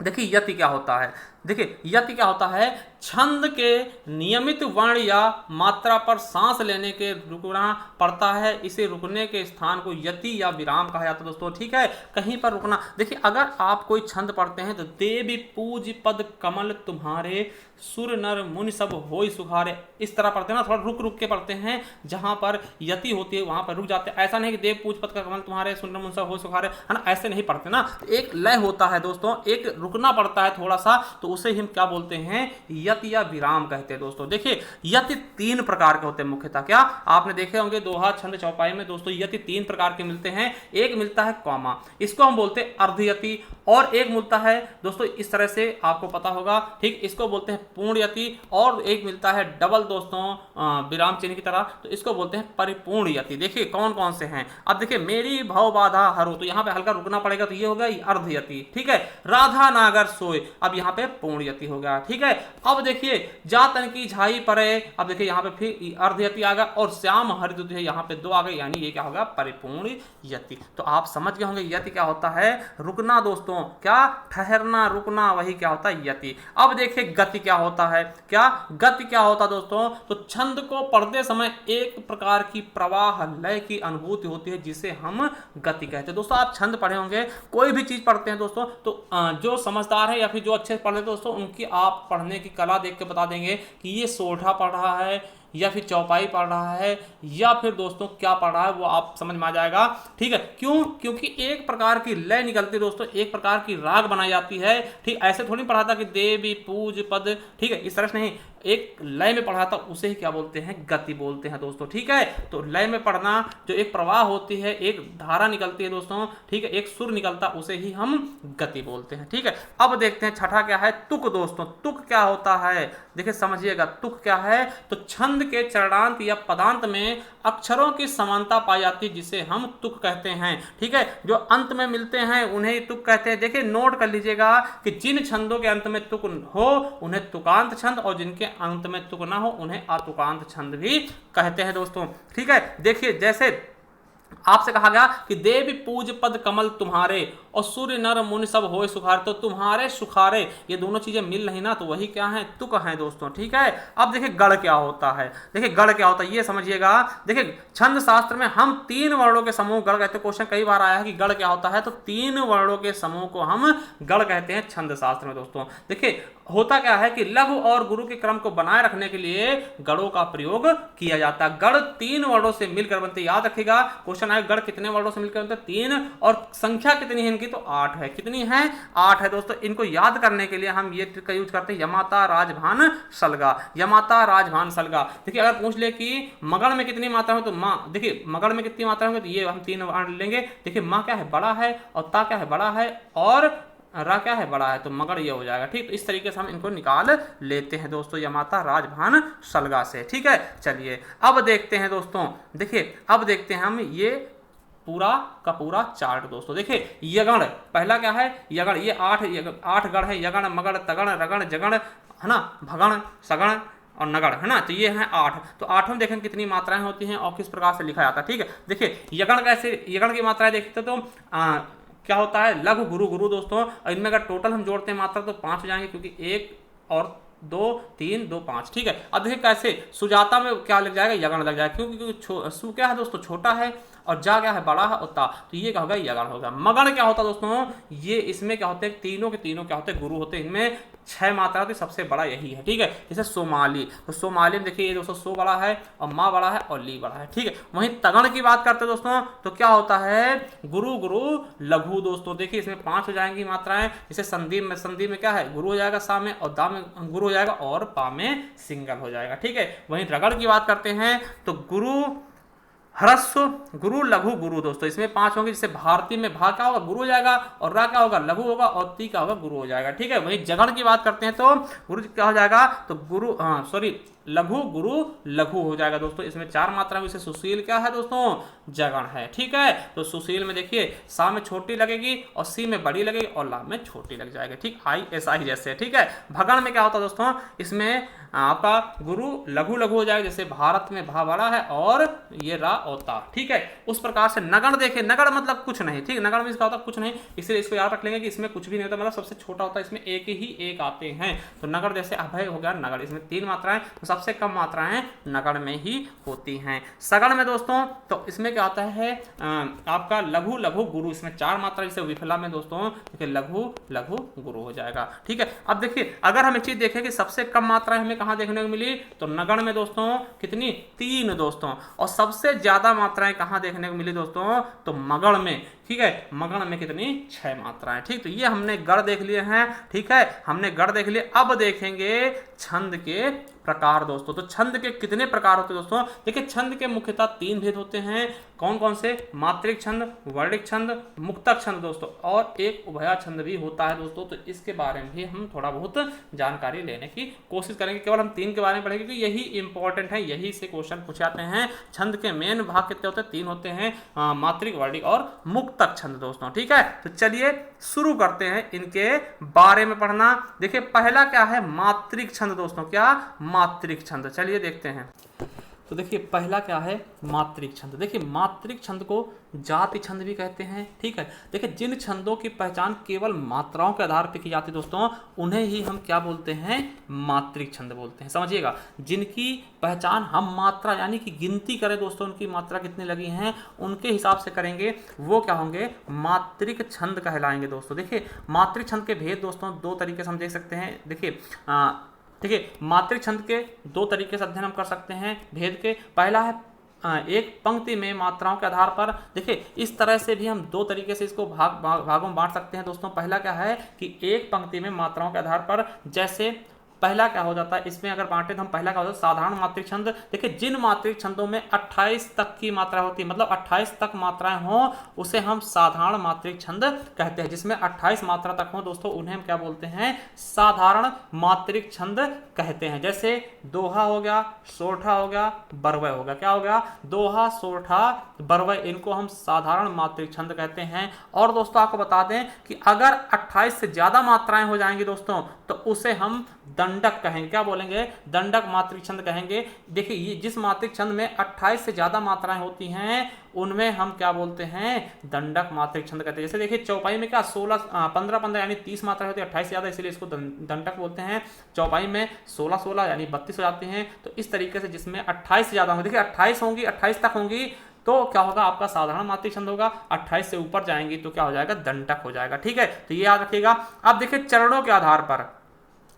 देखिए यति क्या होता है, देखिए यति क्या होता है, छंद के नियमित वर्ण या मात्रा पर सांस लेने के रुकना पड़ता है, इसे रुकने के स्थान को यति या विराम कहा जाता है दोस्तों। ठीक है, कहीं पर रुकना। देखिए अगर आप कोई छंद पढ़ते हैं तो देवी पूज पद कमल तुम्हारे, सुर नर मुनि सब होई सुखारे, इस तरह पढ़ते हैं ना, थोड़ा रुक के पढ़ते हैं, जहां पर यति होती है वहां पर रुक जाते हैं। ऐसा नहीं कि देव पूज पद का कमल तुम्हारे, सुर नर मुनि सब होई सुखारे, है ना, ऐसे नहीं पढ़ते ना। एक लय होता है दोस्तों, एक रुकना पड़ता है थोड़ा सा, तो उसे हम क्या बोलते हैं, यति या विराम कहते हैं दोस्तों। देखिए यति 3 प्रकार के होते हैं मुख्यतः। क्या आपने देखे होंगे दोहा छंद चौपाई में दोस्तों, यति 3 प्रकार के मिलते हैं। एक मिलता है कॉमा, इसको हम बोलते हैं अर्धयति, और एक मिलता है दोस्तों इस तरह से, आपको पता होगा, ठीक, इसको बोलते हैं पूर्ण यति, और एक मिलता है डबल दोस्तों विराम चिन्ह की तरह, तो इसको बोलते हैं परिपूर्ण यति। देखिए कौन कौन से हैं, अब देखिए मेरी भव बाधा हरो, तो यहाँ पे हल्का रुकना पड़ेगा, तो ये हो गया अर्धयति। ठीक है, राधा नागर सोए, अब यहाँ पे पूर्ण यति हो गया। ठीक है, अब देखिए जातन की झाई परे, अब देखिए यहाँ पे फिर अर्धयति आ गया, और श्याम हरिदुत है, यहाँ पे 2 आ गए, यानी ये क्या होगा, परिपूर्ण यति। तो आप समझ गए होंगे यति क्या होता है, रुकना दोस्तों। दोस्तों, क्या ठहरना, रुकना, वही क्या होता है यति। अब देखिए गति क्या होता है, क्या गति क्या होता है दोस्तों, तो छंद को पढ़ते समय एक प्रकार की प्रवाह लय की अनुभूति होती है जिसे हम गति कहते हैं। दोस्तों आप छंद पढ़े होंगे, कोई भी चीज पढ़ते हैं दोस्तों, तो जो समझदार है या फिर जो अच्छे से पढ़ लेते हैं दोस्तों, उनकी आप पढ़ने की कला देख के बता देंगे कि ये सोलठा पढ़ रहा है या फिर चौपाई पढ़ रहा है या फिर दोस्तों क्या पढ़ रहा है, वो आप समझ में आ जाएगा। ठीक है, क्यों? क्योंकि एक प्रकार की लय निकलती है दोस्तों, एक प्रकार की राग बनाई जाती है। ठीक, ऐसे थोड़ी पढ़ा था कि देवी पूज पद, ठीक है, इस तरह से नहीं, एक लय में पढ़ा था, उसे ही क्या बोलते हैं, गति बोलते हैं दोस्तों। ठीक है, तो लय में पढ़ना, जो एक प्रवाह होती है, एक धारा निकलती है दोस्तों, ठीक है, एक सुर निकलता, उसे ही हम गति बोलते हैं। ठीक है, अब देखते हैं छठा क्या है, तुक दोस्तों। तुक क्या होता है, देखिए समझिएगा, तुक क्या है, तो छंद के चरणांत या पदांत में अक्षरों की समानता पाई जाती है जिसे हम तुक कहते हैं। ठीक है, जो अंत में मिलते हैं उन्हें ही तुक कहते हैं। देखिए नोट कर लीजिएगा कि जिन छंदों के अंत में तुक हो उन्हें तुकांत छंद, और जिनके अंत में तुक ना हो उन्हें अतुकांत छंद भी कहते हैं दोस्तों। ठीक है, देखिए जैसे आपसे कहा गया कि देवी पूज पद कमल तुम्हारे और सूर्य नर मुनि सब होए सुखारे, तो तुम्हारे सुखारे ये दोनों चीजें मिल रही ना, तो वही क्या है, तुक है दोस्तों। ठीक है, अब देखिए गढ़ क्या होता है, देखिए गढ़ क्या होता है ये समझिएगा। देखिए छंद शास्त्र में हम 3 वर्णों के समूह गढ़ कहते हैं। क्वेश्चन कई बार आया है कि गढ़ क्या होता है, तो 3 वर्णों के समूह को हम गढ़ कहते हैं छंद शास्त्र में दोस्तों। देखिए होता क्या है कि लघु और गुरु के क्रम को बनाए रखने के लिए गढ़ों का प्रयोग किया जाता है। गढ़ 3 वर्णों से मिलकर बनते, याद रखिएगा क्वेश्चन आए गढ़ कितने वर्णों से मिलकर बनते, 3, और संख्या कितनी है इनकी, तो 8 है। कितनी है, 8 है दोस्तों। इनको याद करने के लिए हम ये ट्रिक का यूज करते हैं, यमाता राजभान सलगा, यमाता राजभान सलगा। देखिए अगर पूछ ले कि मगध में कितनी मात्रा है, तो माँ, देखिए मगध में कितनी मात्रा होगी, तो ये हम 3 वर्ण लेंगे। देखिए माँ क्या है, बड़ा है, और ता क्या है, बड़ा है, और रा क्या है, बड़ा है, तो मगड़ ये हो जाएगा। ठीक, तो इस तरीके से हम इनको निकाल लेते हैं दोस्तों यमाता राजभान सलगा से। ठीक है, चलिए अब देखते हैं दोस्तों, देखिए अब देखते हैं हम ये पूरा का पूरा चार्ट दोस्तों। देखिए यगण पहला क्या है, यगण, ये 8 गण है, यगण मगड़ तगण रगण जगण, है ना, भगण सगण और नगढ़, है ना, तो ये हैं 8। तो 8 में देखें कितनी मात्राएं होती हैं और किस प्रकार से लिखा जाता है। ठीक है, देखिए यगण कैसे, यगण की मात्राएं देखते तो क्या होता है, लघु गुरु गुरु दोस्तों, और इनमें अगर टोटल हम जोड़ते हैं मात्रा तो 5 हो जाएंगे, क्योंकि 1 और 2 3 2 5। ठीक है, अब देखिए कैसे, सुजाता में क्या लग जाएगा, यगण लग जाएगा, क्योंकि सु क्या है दोस्तों, छोटा है, और जा क्या है, बड़ा है, और ता, तो ये क्या होगा, यगण होगा। मगण क्या होता है दोस्तों, ये इसमें क्या होते हैं, तीनों के तीनों क्या होते हैं, गुरु होते हैं। इनमें 6 मात्रा होती है, सबसे बड़ा यही है। ठीक है, जैसे सोमाली, तो सोमाली में देखिए ये दोस्तों सो बड़ा है और माँ बड़ा है और ली बड़ा है। ठीक है, वहीं तगण की बात करते हैं दोस्तों, तो क्या होता है, गुरु गुरु लघु दोस्तों। देखिए इसमें 5 हो जाएंगी मात्राएं, जैसे संदीप में क्या है, गुरु हो जाएगा सा में, और दा में गुरु हो जाएगा, और पा में सिंगल हो जाएगा। ठीक है, वहीं रगड़ की बात करते हैं तो गुरु ह्रस्व गुरु लघु गुरु दोस्तों, इसमें 5 होंगे। जैसे भारती में भा क्या होगा, गुरु हो जाएगा, और रा क्या होगा, लघु होगा, और ती क्या होगा, गुरु हो जाएगा। ठीक है, वहीं जगण की बात करते हैं तो गुरु क्या हो जाएगा, तो गुरु लघु गुरु लघु हो जाएगा दोस्तों। इसमें 4 मात्रा में, इसे सुशील क्या है दोस्तों, जगण है। ठीक है, तो सुशील में देखिए सा में छोटी लगेगी, और सी में बड़ी लगेगी, और ला में छोटी लग जाएगी। ठीक, आई एस आई जैसे। ठीक है, भगण में क्या होता है दोस्तों, इसमें आपका गुरु लघु लघु हो जाएगा, जैसे भारत में भा बड़ा है और ये रा होता। ठीक है, उस प्रकार से नगण देखिए, नगण मतलब कुछ नहीं। ठीक, नगण में इसका होता कुछ नहीं, इसलिए इसको याद रख लेंगे कि इसमें कुछ भी नहीं होता, मतलब सबसे छोटा होता है, इसमें एक ही एक आते हैं। तो नगण जैसे अभय हो गया नगण, इसमें 3 मात्राएं, तो सबसे कम मात्राएं नगण में ही होती हैं। सगण में दोस्तों तो इसमें क्या होता है, आपका लघु लघु गुरु, इसमें 4 मात्रा, जैसे विफला में दोस्तों देखिए लघु लघु गुरु हो जाएगा। ठीक है, अब देखिए अगर हम एक चीज देखें कि सबसे कम मात्राएं हमें कहां देखने को मिली, तो नगण में दोस्तों कितनी, 3 दोस्तों, और सबसे ज्यादा मात्राएं कहां देखने को मिली दोस्तों, तो मगण में। ठीक है, मगण में कितनी, 6 मात्राएं। ठीक, तो ये हमने गढ़ देख लिए हैं। ठीक है, हमने गढ़ देख लिए। अब देखेंगे छंद के प्रकार दोस्तों। तो छंद के कितने प्रकार होते हैं दोस्तों, देखिए छंद के मुख्यतः 3 भेद होते हैं। कौन कौन से, मात्रिक छंद, वर्णिक छंद, मुक्तक छंद दोस्तों, और एक उभया छंद भी होता है दोस्तों। तो इसके बारे में भी हम थोड़ा बहुत जानकारी लेने की कोशिश करेंगे। केवल हम 3 के बारे में पढ़ेंगे क्योंकि यही इंपॉर्टेंट है, यही से क्वेश्चन पूछे जाते हैं। छंद के मेन भाग कितने होते हैं, 3 होते हैं, मात्रिक, वर्णिक और मुक्तक छंद दोस्तों। ठीक है, तो चलिए शुरू करते हैं इनके बारे में पढ़ना। देखिए पहला क्या है, मात्रिक छंद दोस्तों। क्या, मात्रिक छंद, चलिए देखते हैं। तो देखिए पहला क्या है, मात्रिक छंद। देखिए मात्रिक छंद को जाति छंद भी कहते हैं, ठीक है। देखिए जिन छंदों की पहचान केवल मात्राओं के आधार पर की जाती है दोस्तों, उन्हें ही हम क्या बोलते हैं, मात्रिक छंद बोलते हैं। समझिएगा, जिनकी पहचान हम मात्रा यानी कि गिनती करें दोस्तों, उनकी मात्रा कितनी लगी हैं उनके हिसाब से करेंगे, वो क्या होंगे, मात्रिक छंद कहलाएंगे दोस्तों। देखिए मात्रिक छंद के भेद दोस्तों दो तरीके से हम देख सकते हैं। देखिए मात्रिक छंद के दो तरीके से अध्ययन हम कर सकते हैं भेद के। पहला है एक पंक्ति में मात्राओं के आधार पर। देखिए इस तरह से भी हम दो तरीके से इसको भागों में बांट सकते हैं दोस्तों। पहला क्या है कि एक पंक्ति में मात्राओं के आधार पर, जैसे पहला क्या हो जाता है, इसमें अगर बांटे तो हम पहला क्या हो जाता है, साधारण मात्रिक छंद। देखिए जिन मात्रिक छंदों में 28 तक की मात्रा होती है, मतलब 28 तक मात्राएं हों, उसे हम साधारण मात्रिक छंद कहते हैं। जिसमें 28 मात्रा तक हो दोस्तों, उन्हें हम क्या बोलते हैं, साधारण मात्रिक छंद कहते हैं। जैसे दोहा हो गया, सोरठा हो गया, बरवय हो गया। क्या हो गया, दोहा, सोरठा, बरवय, इनको हम साधारण मात्रिक छंद कहते हैं। और दोस्तों आपको बता दें कि अगर 28 से ज्यादा मात्राएं हो जाएंगी दोस्तों, तो उसे हम दंडक कहेंगे। क्या बोलेंगे, दंडक मात्रिक छंद कहेंगे। देखिए ये जिस मात्रिक छंद में 28 से ज्यादा मात्राएं होती हैं, उनमें हम क्या बोलते हैं, दंडक मात्रिक छंद कहते हैं। जैसे देखिए चौपाई में क्या 15 यानी 30 मात्रा होती है, 28 से ज्यादा, इसलिए इसको दंडक बोलते हैं। चौपाई में 16 यानी 32 हो जाते हैं। तो इस तरीके से जिसमें 28 से ज्यादा होंगी, देखिए 28 होंगी, 28 तक होंगी तो क्या होगा, आपका साधारण मात्रिक छंद होगा। 28 से ऊपर जाएंगी तो क्या हो जाएगा, दंडक हो जाएगा। ठीक है, तो ये याद रखिएगा। अब देखिए चरणों के आधार पर,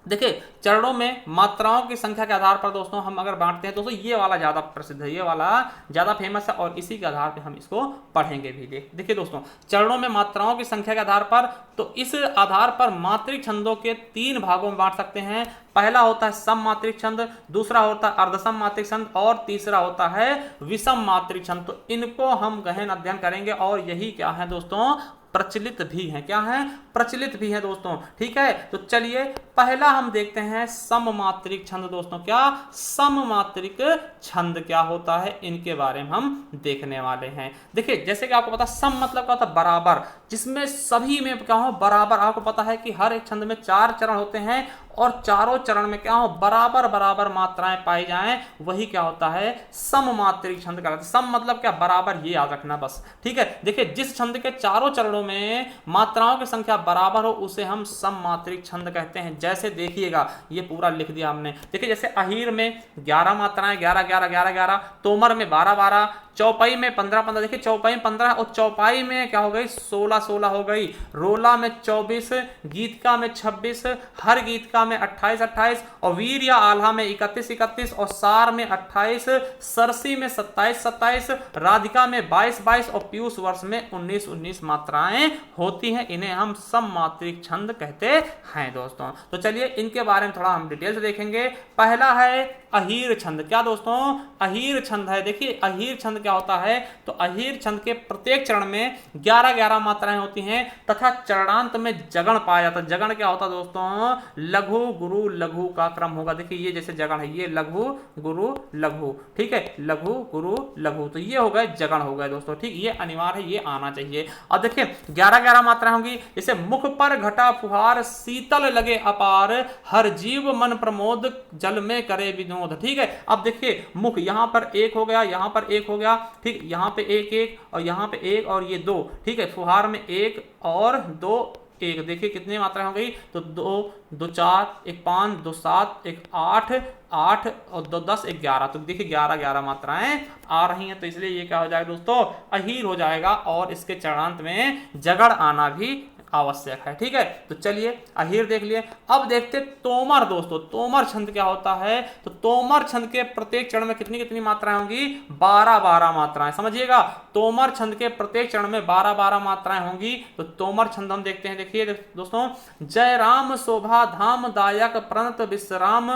देखिए चरणों में मात्राओं की संख्या के आधार पर दोस्तों हम अगर बांटते हैं दोस्तों, ये वाला ज्यादा प्रसिद्ध है, ये वाला ज्यादा फेमस है और इसी के आधार पर हम इसको पढ़ेंगे भी। देखिए दोस्तों चरणों में मात्राओं की संख्या के आधार पर, तो इस आधार पर मात्रिक छंदों के 3 भागों में बांट सकते हैं। पहला होता है सम मात्रिक छंद, दूसरा होता है अर्धसम मात्रिक छंद और तीसरा होता है विषम मात्रिक छंद। तो इनको हम गहन अध्ययन करेंगे और यही क्या है दोस्तों, प्रचलित भी है। क्या है, प्रचलित भी है दोस्तों। ठीक है, तो चलिए पहला हम देखते हैं सम मात्रिक छंद दोस्तों। क्या, सम मात्रिक छंद क्या होता है, इनके बारे में हम देखने वाले हैं। देखिए जैसे कि आपको पता, सम मतलब क्या होता है, बराबर, जिसमें सभी में क्या हो, बराबर। आपको पता है कि हर एक छंद में 4 चरण होते हैं और चारों चरण में क्या हो, बराबर बराबर मात्राएं पाई जाएं, वही क्या होता है, सम मात्रिक छंद कहलाता है। सम मतलब क्या, बराबर, ये याद रखना बस। ठीक है, देखिए जिस छंद के चारों चरणों में मात्राओं की संख्या बराबर हो, उसे हम सम मात्रिक छंद कहते हैं। जैसे देखिएगा, ये पूरा लिख दिया हमने। देखिए जैसे अहीर में 11 मात्राएं, 11 11 11 11, तोमर में 12 12, चौपाई में 15 15। देखिए चौपाई में 15 और चौपाई में क्या हो गई, 16 16 हो गई। रोला में 24, गीतका में 26, हर गीतका में 28 28 और वीर या आल्हा में 31 31 और सार में 28, सरसी में 27 27, राधिका में 22 22 और पीयूष वर्ष में 19 19 मात्राएं होती हैं। इन्हें हम सम मात्रिक छंद कहते हैं दोस्तों। तो चलिए इनके बारे में थोड़ा हम डिटेल से देखेंगे। पहला है अहीर छंद। क्या दोस्तों, अहीर छंद है। देखिए अहीर छंद क्या होता है, तो अहीर छंद के प्रत्येक चरण में 11 11 मात्राएं होती हैं तथा चरणांत में जगण पाया जाता है। जगण क्या होता है दोस्तों, लघु गुरु लघु का क्रम होगा। देखिए ये जैसे जगण है, ये लघु गुरु लघु, ठीक है, लघु गुरु लघु, तो ये हो गए जगण हो गए दोस्तों। ठीक, ये अनिवार्य है, ये आना चाहिए। और देखिए 11 11 मात्राएं होंगी। जैसे मुख पर घटा फुहार, शीतल लगे अपार, हर जीव मन प्रमोद, जल में करे विनोद। ठीक है, अब देखिए मुख, यहां पर 1 हो गया, यहां पर 1 हो गया, ठीक, यहां पे 1 1 और यहां पे 1 और ये 2। ठीक है, फुहार में 1 और 2 1। देखिए कितनी मात्रा हो गई, तो 2 2 4 1 5 2 7 1 8 8 और 2 10 11। तो देखिए 11 11 मात्राएं आ रही हैं, तो इसलिए ये क्या हो जाएगा दोस्तों, अहीर हो जाएगा और इसके चरणांत में जगड़ आना भी आवश्यक है। ठीक है, तो चलिए अहीर देख लिए। अब देखते तोमर दोस्तों। तोमर छंद क्या होता है, तो तोमर छंद के प्रत्येक चरण में कितनी कितनी मात्राएं होंगी, 12 12 मात्राएं। समझिएगा, तोमर छंद के प्रत्येक चरण में 12 12 मात्राएं होंगी। तो तोमर छंद हम देखते हैं। देखिए दोस्तों, जय राम शोभा धाम दायक प्रणत विश्राम,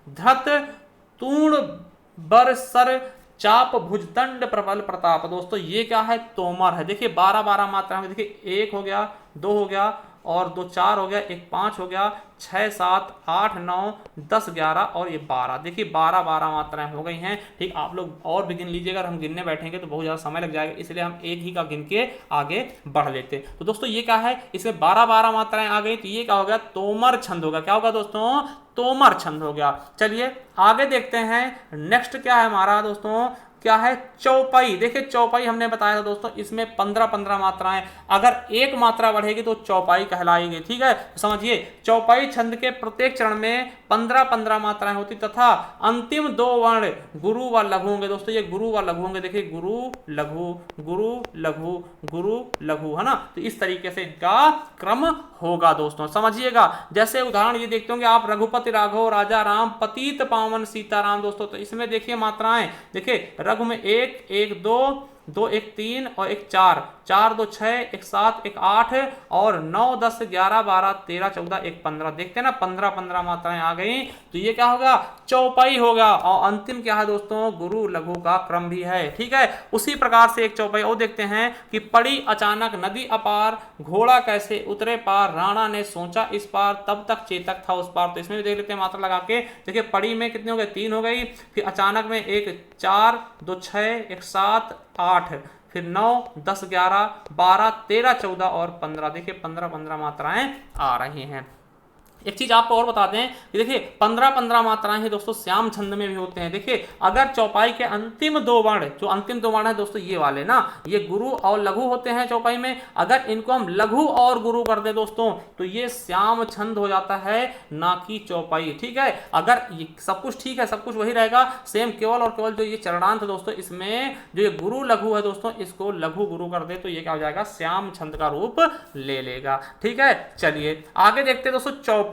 धत तूण बरसर चाप भुजदंड प्रबल प्रताप। दोस्तों ये क्या है, तोमर है। देखिए 12 12 मात्रा में, देखिए 1 हो गया, 2 हो गया और 2 4 हो गया, 1 5 हो गया, 6 7 8 9 10 11 और ये 12। देखिए 12 12 मात्राएं हो गई हैं। ठीक, आप लोग और भी गिन लीजिएगा, हम गिनने बैठेंगे तो बहुत ज़्यादा समय लग जाएगा, इसलिए हम एक ही का गिन के आगे बढ़ लेते हैं। तो दोस्तों ये क्या है, इसमें 12 12 मात्राएं आ गई, तो ये क्या हो गया, तोमर छंद होगा। क्या होगा दोस्तों, तोमर छंद हो गया। चलिए आगे देखते हैं, नेक्स्ट क्या है हमारा दोस्तों, क्या है, चौपाई। देखिए चौपाई हमने बताया था दोस्तों, इसमें 15 15 मात्राएं, अगर एक मात्रा बढ़ेगी तो चौपाई कहलाएगी। ठीक है, तो समझिए चौपाई छंद के प्रत्येक चरण में 15 15 मात्राएं होती तथा अंतिम 2 वर्ण गुरु व लघु होंगे। दोस्तों ये गुरु व लघु होंगे, देखिए गुरु लघु गुरु लघु गुरु लघु, है ना। तो इस तरीके से इनका क्रम होगा दोस्तों, समझिएगा। जैसे उदाहरण ये देखते होंगे आप, रघुपति राघव राजा राम पतित पावन सीताराम। दोस्तों तो इसमें देखिए मात्राएं, देखिए रघु में 1 1 2 2 1 3 और 1 4 4 2 6 1 7 1 8 और 9 10 11 12 13 14 1 15। देखते हैं ना 15 15 मात्राएं आ गई, तो ये क्या होगा, चौपाई होगा। और अंतिम क्या है दोस्तों, गुरु लघु का क्रम भी है। ठीक है, उसी प्रकार से एक चौपाई और देखते हैं कि पड़ी अचानक नदी अपार, घोड़ा कैसे उतरे पार, राणा ने सोचा इस पार, तब तक चेतक था उस पार। तो इसमें भी देख लेते हैं मात्रा लगा के। देखिए पड़ी में कितनी हो गई, 3 हो गई, फिर अचानक में 1 4 2 6 1 7 8, फिर 9 10 11 12 13 14 और 15। देखिए 15 15 मात्राएं आ रही हैं। एक चीज आपको और बता दें कि देखिए 15 15 मात्राएं हैं दोस्तों, श्याम छंद में भी होते हैं। देखिए अगर चौपाई के अंतिम 2 वर्ण, जो अंतिम 2 वर्ण है दोस्तों ये वाले ना, ये गुरु और लघु होते हैं चौपाई में, अगर इनको हम लघु और गुरु कर दे दोस्तों तो ये श्याम छंद हो जाता है, ना कि चौपाई। ठीक है, अगर ये सब कुछ ठीक है, सब कुछ वही रहेगा सेम, केवल और केवल जो ये चरणांत दोस्तों, इसमें जो ये गुरु लघु है दोस्तों, इसको लघु गुरु कर दे तो ये क्या हो जाएगा, श्याम छंद का रूप ले लेगा। ठीक है, चलिए आगे देखते हैं दोस्तों, चौपाई।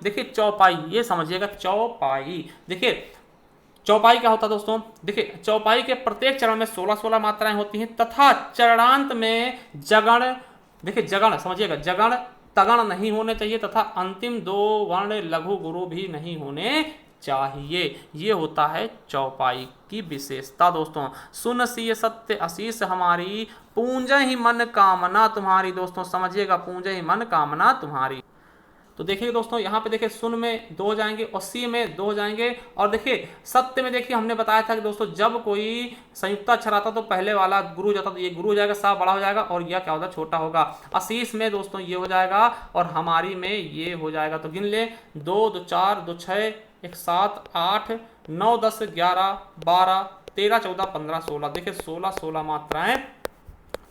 देखिए चौपाई ये समझिएगा, चौपाई देखिए चौपाई क्या होता है दोस्तों, देखिए चौपाई के प्रत्येक चरण में 16 16 मात्राएं होती हैं तथा चरणांत में जगण, देखिए जगण समझिएगा, जगण तगण नहीं होने चाहिए तथा अंतिम 2 वर्ण लघु गुरु भी नहीं होने चाहिए। ये होता है चौपाई की विशेषता दोस्तों। सुन सिय सत्य आशीष हमारी, पूंज ही मन कामना तुम्हारी। दोस्तों समझिएगा, पूंज ही मन कामना तुम्हारी। तो देखिए दोस्तों यहाँ पे देखिए सुन में 2 जाएंगे और सी में 2 जाएंगे, और देखिए सत्य में देखिए हमने बताया था कि दोस्तों जब कोई संयुक्त अक्षर आता तो पहले वाला गुरु जाता, तो ये गुरु हो जाएगा, सा बड़ा हो जाएगा और यह क्या होगा, छोटा होगा। आशीष में दोस्तों ये हो जाएगा और हमारी में ये हो जाएगा। तो गिन ले, 2 2 4 2 6 1 7 8 9 10 11 12 13 14 15 16। देखिए 16 16 मात्राएं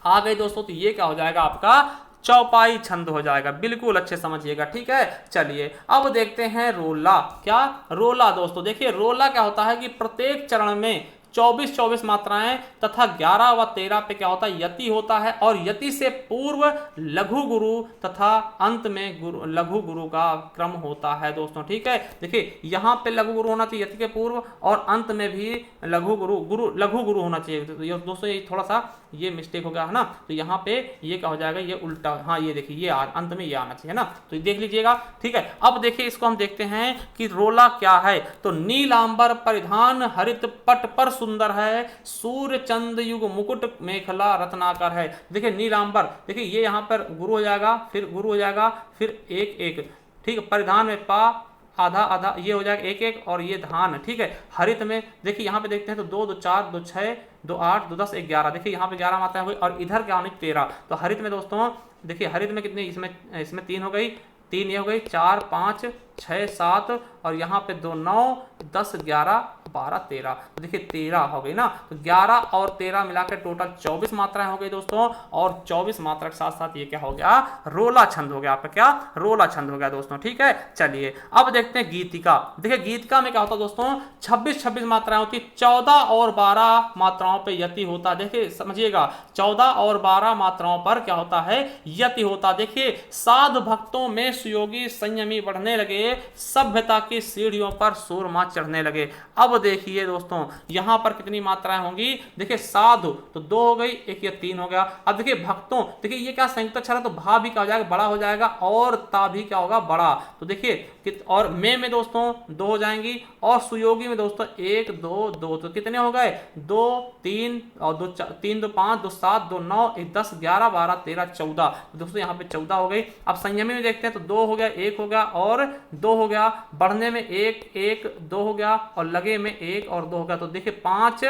आ गई दोस्तों, तो ये क्या हो जाएगा, आपका चौपाई छंद हो जाएगा। बिल्कुल अच्छे समझिएगा। ठीक है, चलिए अब देखते हैं रोला। क्या, रोला दोस्तों, देखिए रोला क्या होता है कि प्रत्येक चरण में 24 24 मात्राएं तथा 11 व 13 पे क्या होता है, यति होता है, और यति से पूर्व लघु गुरु तथा अंत में गुरु लघु गुरु का क्रम होता है दोस्तों। ठीक है, देखिए यहाँ पे लघु गुरु होना चाहिए यति के पूर्व, और अंत में भी लघु गुरु होना चाहिए। तो ये दोस्तों ये थोड़ा सा ये मिस्टेक हो गया है ना, तो यहाँ पे ये क्या हो जाएगा, ये उल्टा, हाँ ये देखिए ये अंत में ये आना चाहिए ना, तो ये देख लीजिएगा। ठीक है, अब देखिए इसको हम देखते हैं कि रोला क्या है। तो नीलांबर परिधान हरित पट पर सुंदर है, सूर्य चंद युग मुकुट मेखला रत्नाकर है। देखिए नीलांबर, देखिए ये यहाँ पर गुरु हो जाएगा, फिर गुरु हो जाएगा, फिर 1 1। ठीक है, परिधान में पा आधा आधा ये हो जाएगा 1 1 और ये धान। ठीक है, हरित में देखिए यहाँ पे देखते हैं तो 2 2 4 2 6 2 8 2 10 11। देखिए यहाँ पे 11 मात्राएं हुई और इधर क्या होनी 13। तो हरित में दोस्तों देखिए, हरित में कितनी, इसमें 3 हो गई, 3 ये हो गई, 4 5 6 7 और यहाँ पे 2 9 10 11 12 13। तो देखिए 13 हो गई ना, तो 11 और 13 मिलाकर टोटल 24 मात्राएं हो गई दोस्तों, और 24 मात्रा के साथ साथ ये क्या हो गया, रोला छंद हो गया आपका, क्या रोला छंद हो गया दोस्तों। ठीक है, चलिए अब देखते हैं गीतिका। देखिए गीतिका में क्या होता है दोस्तों, 26 26 मात्राएं होती, 14 और 12 मात्राओं पे यति होता। देखिए समझिएगा, 14 और 12 मात्राओं पर क्या होता है, यति होता। देखिए साधु भक्तों में सुयोगी संयमी बढ़ने लगे, सभ्यता की सीढ़ियों पर सूरमा चढ़ने लगे। अब देखिए दोस्तों यहां पर कितनी मात्राएं होंगी, देखिए साधु तो 2 हो गई, एक ये 3 हो गया। अब देखिए भक्तों, देखिए ये क्या संयुक्त अक्षर है तो भा भी क्या हो जाएगा, बड़ा हो जाएगा, और ता भी क्या होगा, बड़ा। तो देखिए और में दोस्तों 2 हो जाएंगी, और सुयोगी में दोस्तों 1 2 2, तो कितने हो गए, 2 3 और 2 3 2 5 2 7 2 9 1 10 11 12 13 14, तो दोस्तों यहाँ पे 14 हो गई। अब संयमी में देखते हैं तो 2 हो गया, 1 हो गया और 2 हो गया, बढ़ने में 1 1 2 हो गया, और लगे में 1 और 2 हो गया। तो देखिए 5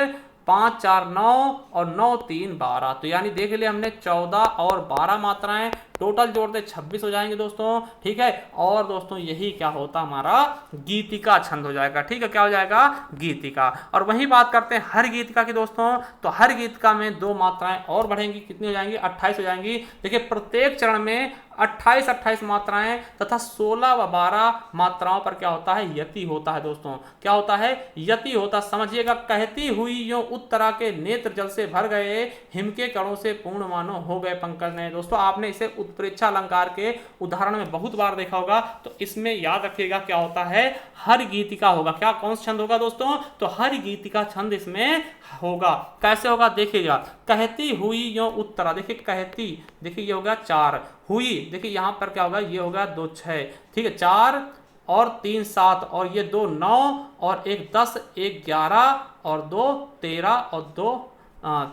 5 4 9 और 9 3 12, तो यानी देख लिया हमने 14 और 12 मात्राएं, टोटल जोड़ते 26 हो जाएंगे दोस्तों, ठीक है। और दोस्तों यही क्या होता हमारा गीतिका छंद हो जाएगा, ठीक है, क्या हो जाएगा, गीतिका। और वही बात करते हैं हर गीतिका की दोस्तों, तो हर गीतिका में 2 मात्राएं और बढ़ेंगी, कितनी हो जाएंगी, 28 हो जाएंगी। देखिए प्रत्येक चरण में 28 मात्राएं तथा 16 व 12 मात्राओं पर क्या होता है, यति होता है दोस्तों, क्या होता है, यति होता। समझिएगा, कहती हुई यो उत्तरा के नेत्र जल से भर गए, हिम के कणों से पूर्ण मानो हो गए पंकज नए। दोस्तों आपने इसे उत्प्रेक्षा अलंकार के उदाहरण में बहुत बार देखा होगा, तो इसमें याद रखिएगा क्या होता है, हर गीतिका होगा, क्या कौन सा छंद होगा दोस्तों, तो हर गीतिका छंद इसमें होगा। कैसे होगा देखिएगा, कहती हुई यो उत्तरा, देखिए कहती, देखिए ये होगा 4, हुई देखिए यहां पर क्या होगा, ये होगा 2 6, ठीक है, 4 और 3 7 और ये 2 9 और 1 10 1 11 और 2 13 और 2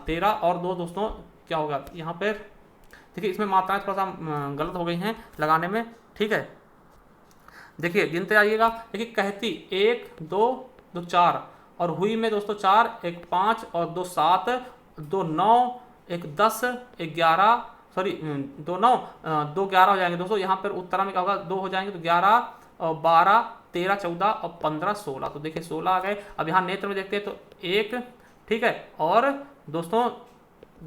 13 और 2 दोस्तों क्या होगा यहाँ पर, देखिए इसमें मात्राएं थोड़ा सा गलत हो गई हैं लगाने में, ठीक है। देखिए गिनते आइएगा, देखिए कहती 1 2 2 4 और हुई में दोस्तों 4 1 5 और 2 7 2 9 1 10 1 11, सॉरी 2 9 2 11 हो जाएंगे दोस्तों। यहाँ पर उत्तरा में क्या होगा, 2 हो जाएंगे, तो 11 और 12 13 14 और 15 16, तो देखिए 16 आ गए। अब यहाँ नेत्र में देखते हैं तो 1, ठीक है, और दोस्तों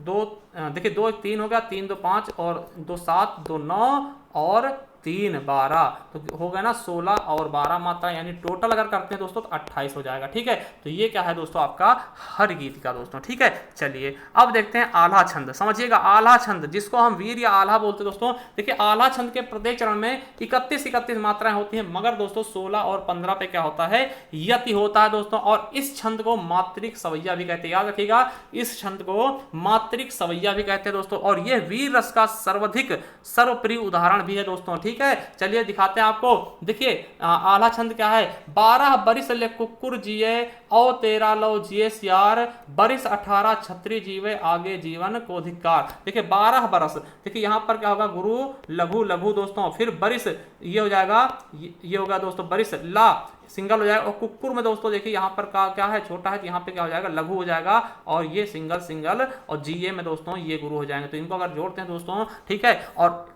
2 देखिए 2 1 3 हो गया, 3 2 5 और 2 7 2 9 और 3 12, तो हो गया ना 16 और 12 मात्रा, यानी टोटल अगर करते हैं दोस्तों तो 28 हो जाएगा, ठीक है। तो ये क्या है दोस्तों, आपका हर गीत का दोस्तों, ठीक है। चलिए अब देखते हैं आल्हा छंद। समझिएगा आल्हा छंद, जिसको हम वीर या आल्हा बोलते हैं दोस्तों। देखिए आल्हा छंद के प्रत्येक चरण में 31 मात्राएं होती हैं, मगर दोस्तों 16 और 15 पे क्या होता है, यति होता है दोस्तों। और इस छंद को मात्रिक सवैया भी कहते हैं, याद रखिएगा, इस छंद को मात्रिक सवैया भी कहते हैं दोस्तों। और यह वीर रस का सर्वाधिक सर्वप्रिय उदाहरण भी है दोस्तों, ठीक है। चलिए दिखाते हैं आपको। देखिए आल्हा छंद क्या है, 12 बरिस ले कुकुर जिए औ 13 लो जिए सियार, बरिस 18 छत्री जीवे आगे जीवन को धिक्कार। देखिए 12 बरस, देखिए यहाँ पर क्या होगा, गुरु लघु लघु दोस्तों, फिर बरिस ये हो जाएगा, ये होगा दोस्तों बरिस, ला सिंगल हो जाएगा, और कुकुर में दोस्तों देखिए यहाँ पर क्या है, छोटा है, तो यहाँ पे क्या हो जाएगा, लघु हो जाएगा, और ये सिंगल सिंगल, और जीए में दोस्तों ये गुरु हो जाएंगे। तो इनको अगर जोड़ते हैं दोस्तों, ठीक है, और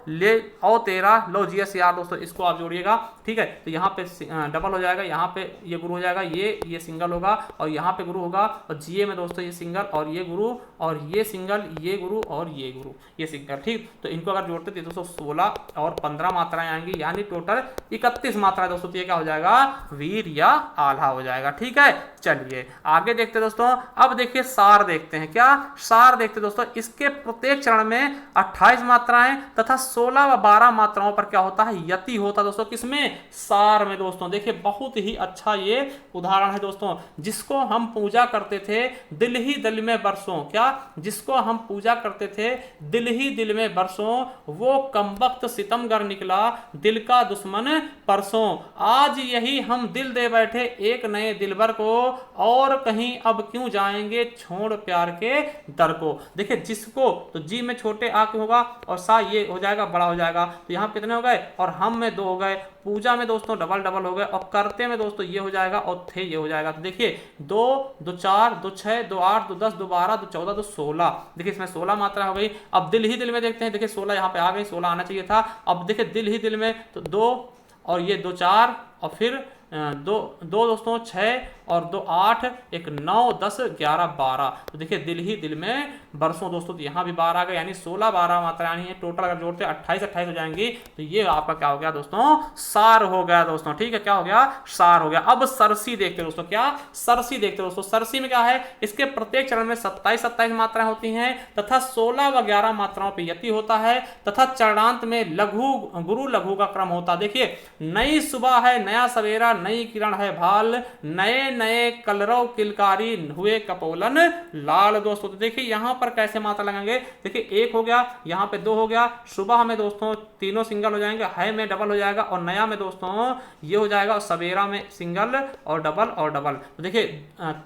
ले औ 13 लो जीएस यार दोस्तों, इसको आप जोड़िएगा, ठीक है। तो यहाँ पे डबल हो जाएगा, यहाँ पे ये गुरु हो जाएगा, ये सिंगल होगा, और यहाँ पे गुरु होगा, और जीए में दोस्तों ये सिंगल, और ये गुरु, और ये सिंगल, ये गुरु, और ये गुरु, ये सिंगल, ठीक। तो इनको अगर जोड़ते हैं दोस्तों 16 और 15 मात्राएं आएंगी, यानी टोटल 31 मात्राएं दोस्तों। ये क्या हो जाएगा, वीर या आल्हा हो जाएगा, ठीक है। चलिए आगे देखते हैं दोस्तों। अब देखिए सार देखते हैं, क्या सार देखते हैं दोस्तों। इसके प्रत्येक चरण में 28 मात्राएं तथा 16 व 12 मात्राओं पर क्या होता है, यति होता है दोस्तों। किसमें, सार में दोस्तों। देखिए बहुत ही अच्छा ये उदाहरण है दोस्तों। जिसको हम पूजा करते थे दिल ही दिल में बरसों, क्या, जिसको हम पूजा करते थे दिल ही दिल में बरसों, वो कमबख्त सितमगर निकला दिल का दुश्मन परसों। आज यही हम दिल दे बैठे एक नए दिलबर को, और कहीं अब क्यों जाएंगे छोड़ प्यार के दर को। देखिए जिसको, तो जी में छोटे आ के होगा, और सा ये हो जाएगा, बड़ा हो जाएगा। तो यहाँ कितने हो गए, और हम में 2 हो गए, पूजा में दोस्तों डबल डबल हो गए, और करते में दोस्तों ये हो जाएगा, और थे ये हो जाएगा। तो देखिए 2 2 4 2 6 2 8 2 10 2 12 2 14 2 16, देखिए इसमें 16 मात्रा हो गई। अब दिल ही दिल में देखते हैं, देखिए 16 यहाँ पे आ गई, 16 आना चाहिए था। अब देखिए दिल ही दिल में, तो 2 और ये 2 4 और फिर 2 दोस्तों 6 और 2 8 1 9 10 11 12। तो देखिए दिल ही दिल में बरसों दोस्तों, तो यहाँ भी 12 आ गए, यानी 16 12 मात्राएं हैं, टोटल अगर जोड़ते 28 हो जाएंगी। तो ये आपका क्या हो गया दोस्तों, सार हो गया दोस्तों, ठीक है। क्या हो गया, सार हो गया। अब सरसी देखते दोस्तों, क्या सरसी देखते दोस्तों। सरसी में क्या है, इसके प्रत्येक चरण में 27 मात्राएं होती हैं तथा 16 व 11 मात्राओं पर यति होता है, तथा चरणांत में लघु गुरु लघु का क्रम होता है। देखिए नई सुबह है नया सवेरा, नई किरण है भाल, नए नए कलरव किलकारी हुए कपोलन लाल दोस्तों। तो देखिए यहां पर कैसे मात्रा लगाएंगे, देखिए एक हो गया, यहां पे दो हो गया, सुबह में दोस्तों तीनों सिंगल हो जाएंगे, है में डबल हो जाएगा, और नया में दोस्तों ये हो जाएगा, और सवेरा में सिंगल और डबल और डबल। तो देखिए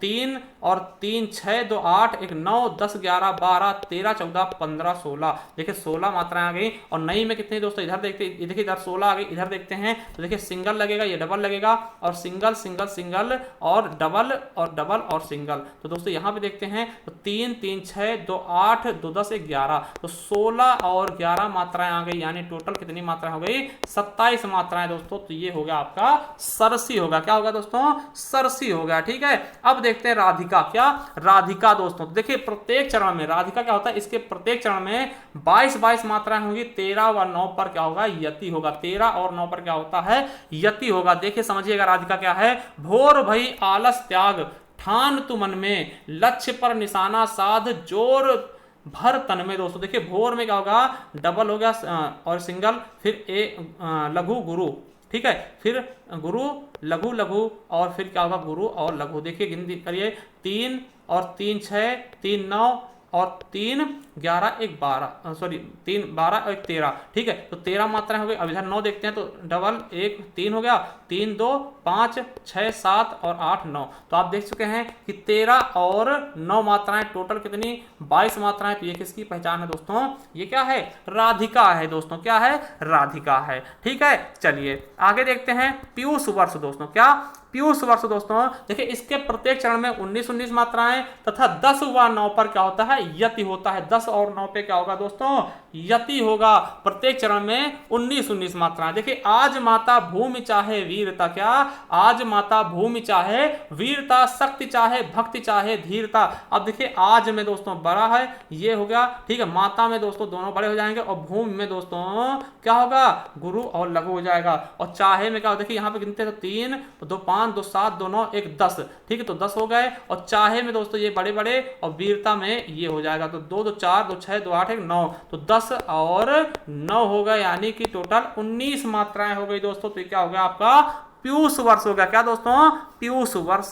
3 और 3 6 2 8 1 9 10 11 12 13 14 15 16, देखिए 16 मात्राएं आ गई। और नई में कितने दोस्तों, इधर देखते, देखिए इधर 16 आ गई, इधर देखते हैं तो देखिए सिंगल लगेगा, ये डबल लगेगा, और सिंगल सिंगल सिंगल और डबल और सिंगल। तो दोस्तों यहाँ पे देखते हैं तो 3 3 6 2 8 2 10 1 11, तो 16 और 11 मात्राएं आ गई, यानी टोटल कितनी मात्राएं हो गई, 27 मात्राएं दोस्तों। तो ये हो गया आपका सरसी होगा, क्या होगा दोस्तों, सरसी हो गया। ठीक है, अब देखते हैं राधिका। क्या राधिका दोस्तों, तो देखिए प्रत्येक चरण में राधिका क्या होता है, इसके प्रत्येक चरण में 22 मात्राएं होंगी, 13 व 9 पर क्या होगा, यति होगा, 13 और 9 पर क्या होता है, यति होगा। देखिए समझिएगा राधिका क्या है, भोर भई आलस त्याग ठान तू मन में, लक्ष्य पर निशाना साध जोर भर तन में। दोस्तों देखिए भोर में क्या होगा, डबल हो गया और सिंगल, फिर लघु गुरु, ठीक है, फिर गुरु लघु लघु, और फिर क्या होगा, गुरु और लघु। देखिए गिनती करिए, 3 और 3 6 3 9 और 3 11 1 12, सॉरी 3 12 और 1 13, ठीक है, तो 13 मात्राएं हो गई। अब इधर 9 देखते हैं तो डबल 1 3 हो गया, 3 2 5 6 7 और 8 9, तो आप देख चुके हैं कि 13 और 9 मात्राएं, टोटल कितनी, 22 मात्राएं। तो ये किसकी पहचान है दोस्तों, ये क्या है, राधिका है दोस्तों, क्या है, राधिका है। ठीक है, चलिए आगे देखते हैं पीयूष वर्ष दोस्तों। क्या पीयूष वर्ष दोस्तों, देखिए इसके प्रत्येक चरण में 19 मात्राएं तथा 10 व 9 पर क्या होता है, यति होता है। 10 और 9 पे क्या होगा दोस्तों, यति होगा। प्रत्येक चरण में 19 मात्राएं। देखिए आज माता भूमि चाहे वीरता, क्या आज माता भूमि चाहे वीरता, शक्ति चाहे भक्ति चाहे धीरता। अब देखिए आज में दोस्तों बड़ा है, ये हो गया, ठीक है, माता में दोस्तों दोनों बड़े हो जाएंगे, और भूमि में दोस्तों क्या होगा, गुरु और लघु हो जाएगा। और चाहे में क्या होगा, देखिए यहाँ पे गिनते तो 3 तो 2 5 2 7 2 9 1 10, ठीक है, तो 10 हो गए। और चाहे में दोस्तों ये बड़े बड़े, और वीरता में ये हो जाएगा, तो 2 2 4 2 6 2 8 1 9, तो 10 और 9 हो गए, यानी कि टोटल 19 मात्राएं हो गई दोस्तों। तो क्या हो गया आपका पीयूष वर्ष हो गया। क्या दोस्तों, पीयूष वर्ष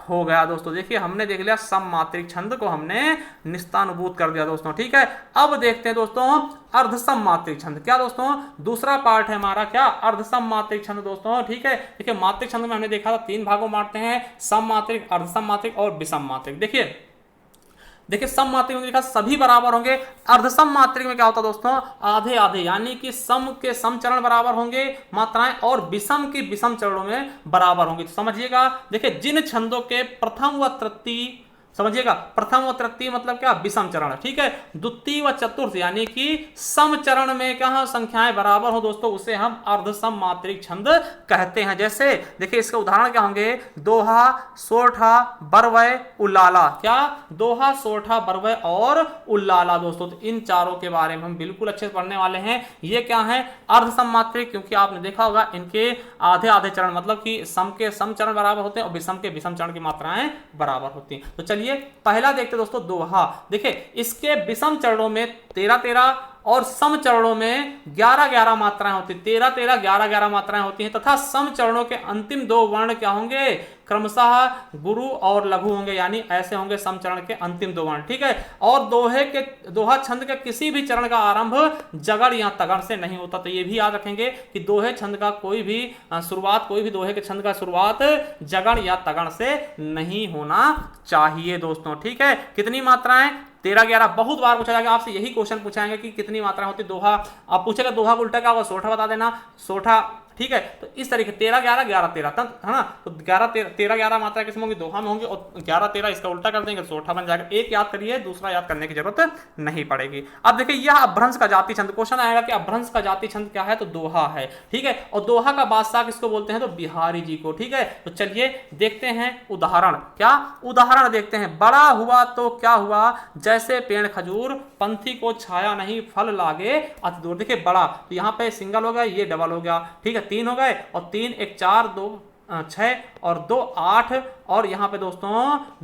हो गया दोस्तों। देखिए हमने देख लिया सममात्रिक छंद को, हमने निस्तानुभूत कर दिया दोस्तों। ठीक है, अब देखते हैं दोस्तों अर्धसममात्रिक छंद। क्या दोस्तों, दूसरा पार्ट है हमारा, क्या अर्धसममात्रिक छंद दोस्तों। ठीक है, देखिए मात्रिक छंद में हमने देखा था 3 भागों में बांटते हैं, सममात्रिक, अर्धसममात्रिक और विषममात्रिक। देखिए सम मात्रिक में देखा सभी बराबर होंगे। अर्धसम मात्रिक में क्या होता है दोस्तों, आधे आधे, यानी कि सम के सम चरण बराबर होंगे मात्राएं, और विषम की विषम चरणों में बराबर होंगी। तो समझिएगा, देखिए जिन छंदों के प्रथम व तृतीय, समझिएगा प्रथम व तृतीय मतलब क्या, विषम चरण, ठीक है, द्वितीय व चतुर्थ यानी कि सम चरण में क्या संख्याएं बराबर हो दोस्तों, उसे हम अर्धसम मात्रिक छंद कहते हैं। जैसे देखिए इसके उदाहरण क्या होंगे, दोहा, सोरठा, बरवय, उल्लाला। क्या, दोहा, सोरठा, बरवय और उल्लाला दोस्तों। तो इन चारों के बारे में हम बिल्कुल अच्छे से पढ़ने वाले हैं। ये क्या है, अर्धसम मात्रिक, क्योंकि आपने देखा होगा इनके आधे आधे चरण, मतलब कि सम के सम चरण बराबर होते हैं और विषम के विषम चरण की मात्राएं बराबर होती हैं। तो चलिए पहला देखते दोस्तों दोहा। देखिए इसके विषम चरणों में 13-13 और सम चरणों में 11-11 मात्राएं होती हैं, 13-13 11-11 मात्राएं होती हैं, तथा सम चरणों के अंतिम 2 वर्ण क्या होंगे, क्रमशः गुरु और लघु होंगे, यानी ऐसे होंगे सम चरण के अंतिम 2 वर्ण। ठीक है, और दोहा छंद के किसी भी चरण का आरंभ जगड़ या तगड़ से नहीं होता। तो ये भी याद रखेंगे कि दोहे छंद का कोई भी शुरुआत, कोई भी दोहे के छंद का शुरुआत जगड़ या तगड़ से नहीं होना चाहिए दोस्तों। ठीक है, कितनी मात्राएं, 13-11। बहुत बार पूछा जाएगा आपसे, यही क्वेश्चन पूछाएंगे कि कितनी मात्रा होती है दोहा। आप पूछेगा दोहा का उल्टा क्या होगा, सोठा बता देना, सोठा। ठीक है, तो इस तरीके 13-11 11-13 है ना, तो 13-11 मात्रा किसमें होंगी, दोहा में होंगी, और 11-13 इसका उल्टा कर देंगे, सोठा बन जाएगा। एक याद करिए, दूसरा याद करने की जरूरत नहीं पड़ेगी। अब देखिए यह अभ्रंश का जाति छंद, क्वेश्चन आएगा कि अभ्रंश का जाति छंद क्या है, तो दोहा है। ठीक है, और दोहा का बादशाह किसको बोलते हैं, तो बिहारी जी को। ठीक है, तो चलिए देखते हैं उदाहरण। क्या उदाहरण देखते हैं, बड़ा हुआ तो क्या हुआ, जैसे पेड़ खजूर, पंथी को छाया नहीं फल लागे अति दूर। देखिए बड़ा, तो यहाँ पे सिंगल हो गया, ये डबल हो गया। ठीक है, 3 हो गए, और 3 1 4 2 6 और 2 8, और यहाँ पे दोस्तों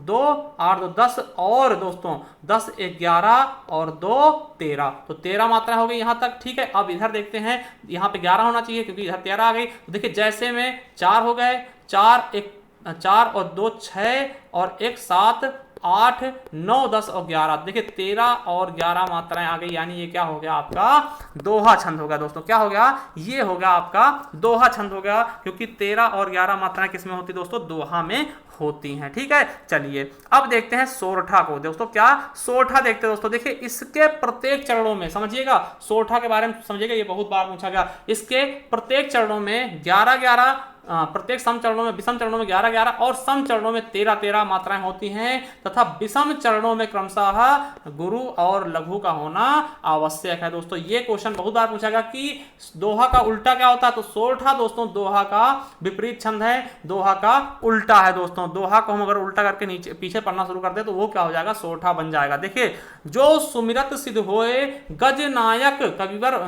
2 8 2 10, और दोस्तों 10 1 11 और 2 13, तो 13 मात्रा हो गई यहाँ तक। ठीक है, अब इधर देखते हैं, यहाँ पे 11 होना चाहिए क्योंकि इधर 13 आ गई। तो देखिए जैसे में 4 हो गए, 4 1 4 और 2 6 और 1 7 8 9 10 और 11। देखिए 13 और 11 मात्राएं आ गई, यानी ये क्या हो गया आपका दोहा छंद हो गया दोस्तों। क्या हो गया, ये हो गया आपका दोहा छंद हो गया, क्योंकि 13 और 11 मात्राएं किस में होती दोस्तों, दोहा में होती हैं। ठीक है, चलिए अब देखते हैं सोरठा को दोस्तों। क्या सोरठा देखते हैं दोस्तों। देखिए इसके प्रत्येक चरणों में समझिएगा, सोरठा के बारे में समझिएगा, ये बहुत बार पूछा गया। इसके प्रत्येक चरणों में 11 प्रत्येक सम चरणों में, विषम चरणों में 11 और सम चरणों में 13 मात्राएं होती हैं, तथा विषम चरणों में क्रमशः गुरु और लघु का होना आवश्यक है दोस्तों। ये क्वेश्चन बहुत बार पूछा गया कि दोहा का उल्टा क्या होता है, तो सोरठा दोस्तों दोहा का विपरीत छंद है, दोहा का उल्टा है दोस्तों। दोहा को हम अगर उल्टा करके नीचे पीछे पढ़ना शुरू कर दे तो वो क्या हो जाएगा, सोरठा बन जाएगा। देखिए जो सुमिरत सिद्ध होए गज नायक कविवर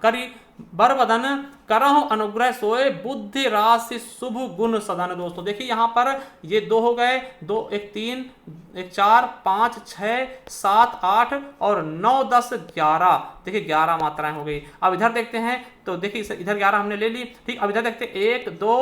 करी बरवदन करहु अनुग्रह सोए बुद्धि राशि शुभ गुण सदन। दोस्तों देखिए यहाँ पर ये 2 हो गए, 2 1 3 1 4 5 6 7 8 और 9 10 11। देखिए 11 मात्राएं हो गई। अब इधर देखते हैं तो देखिए इधर 11 हमने ले ली। ठीक, अब इधर देखते हैं 1 2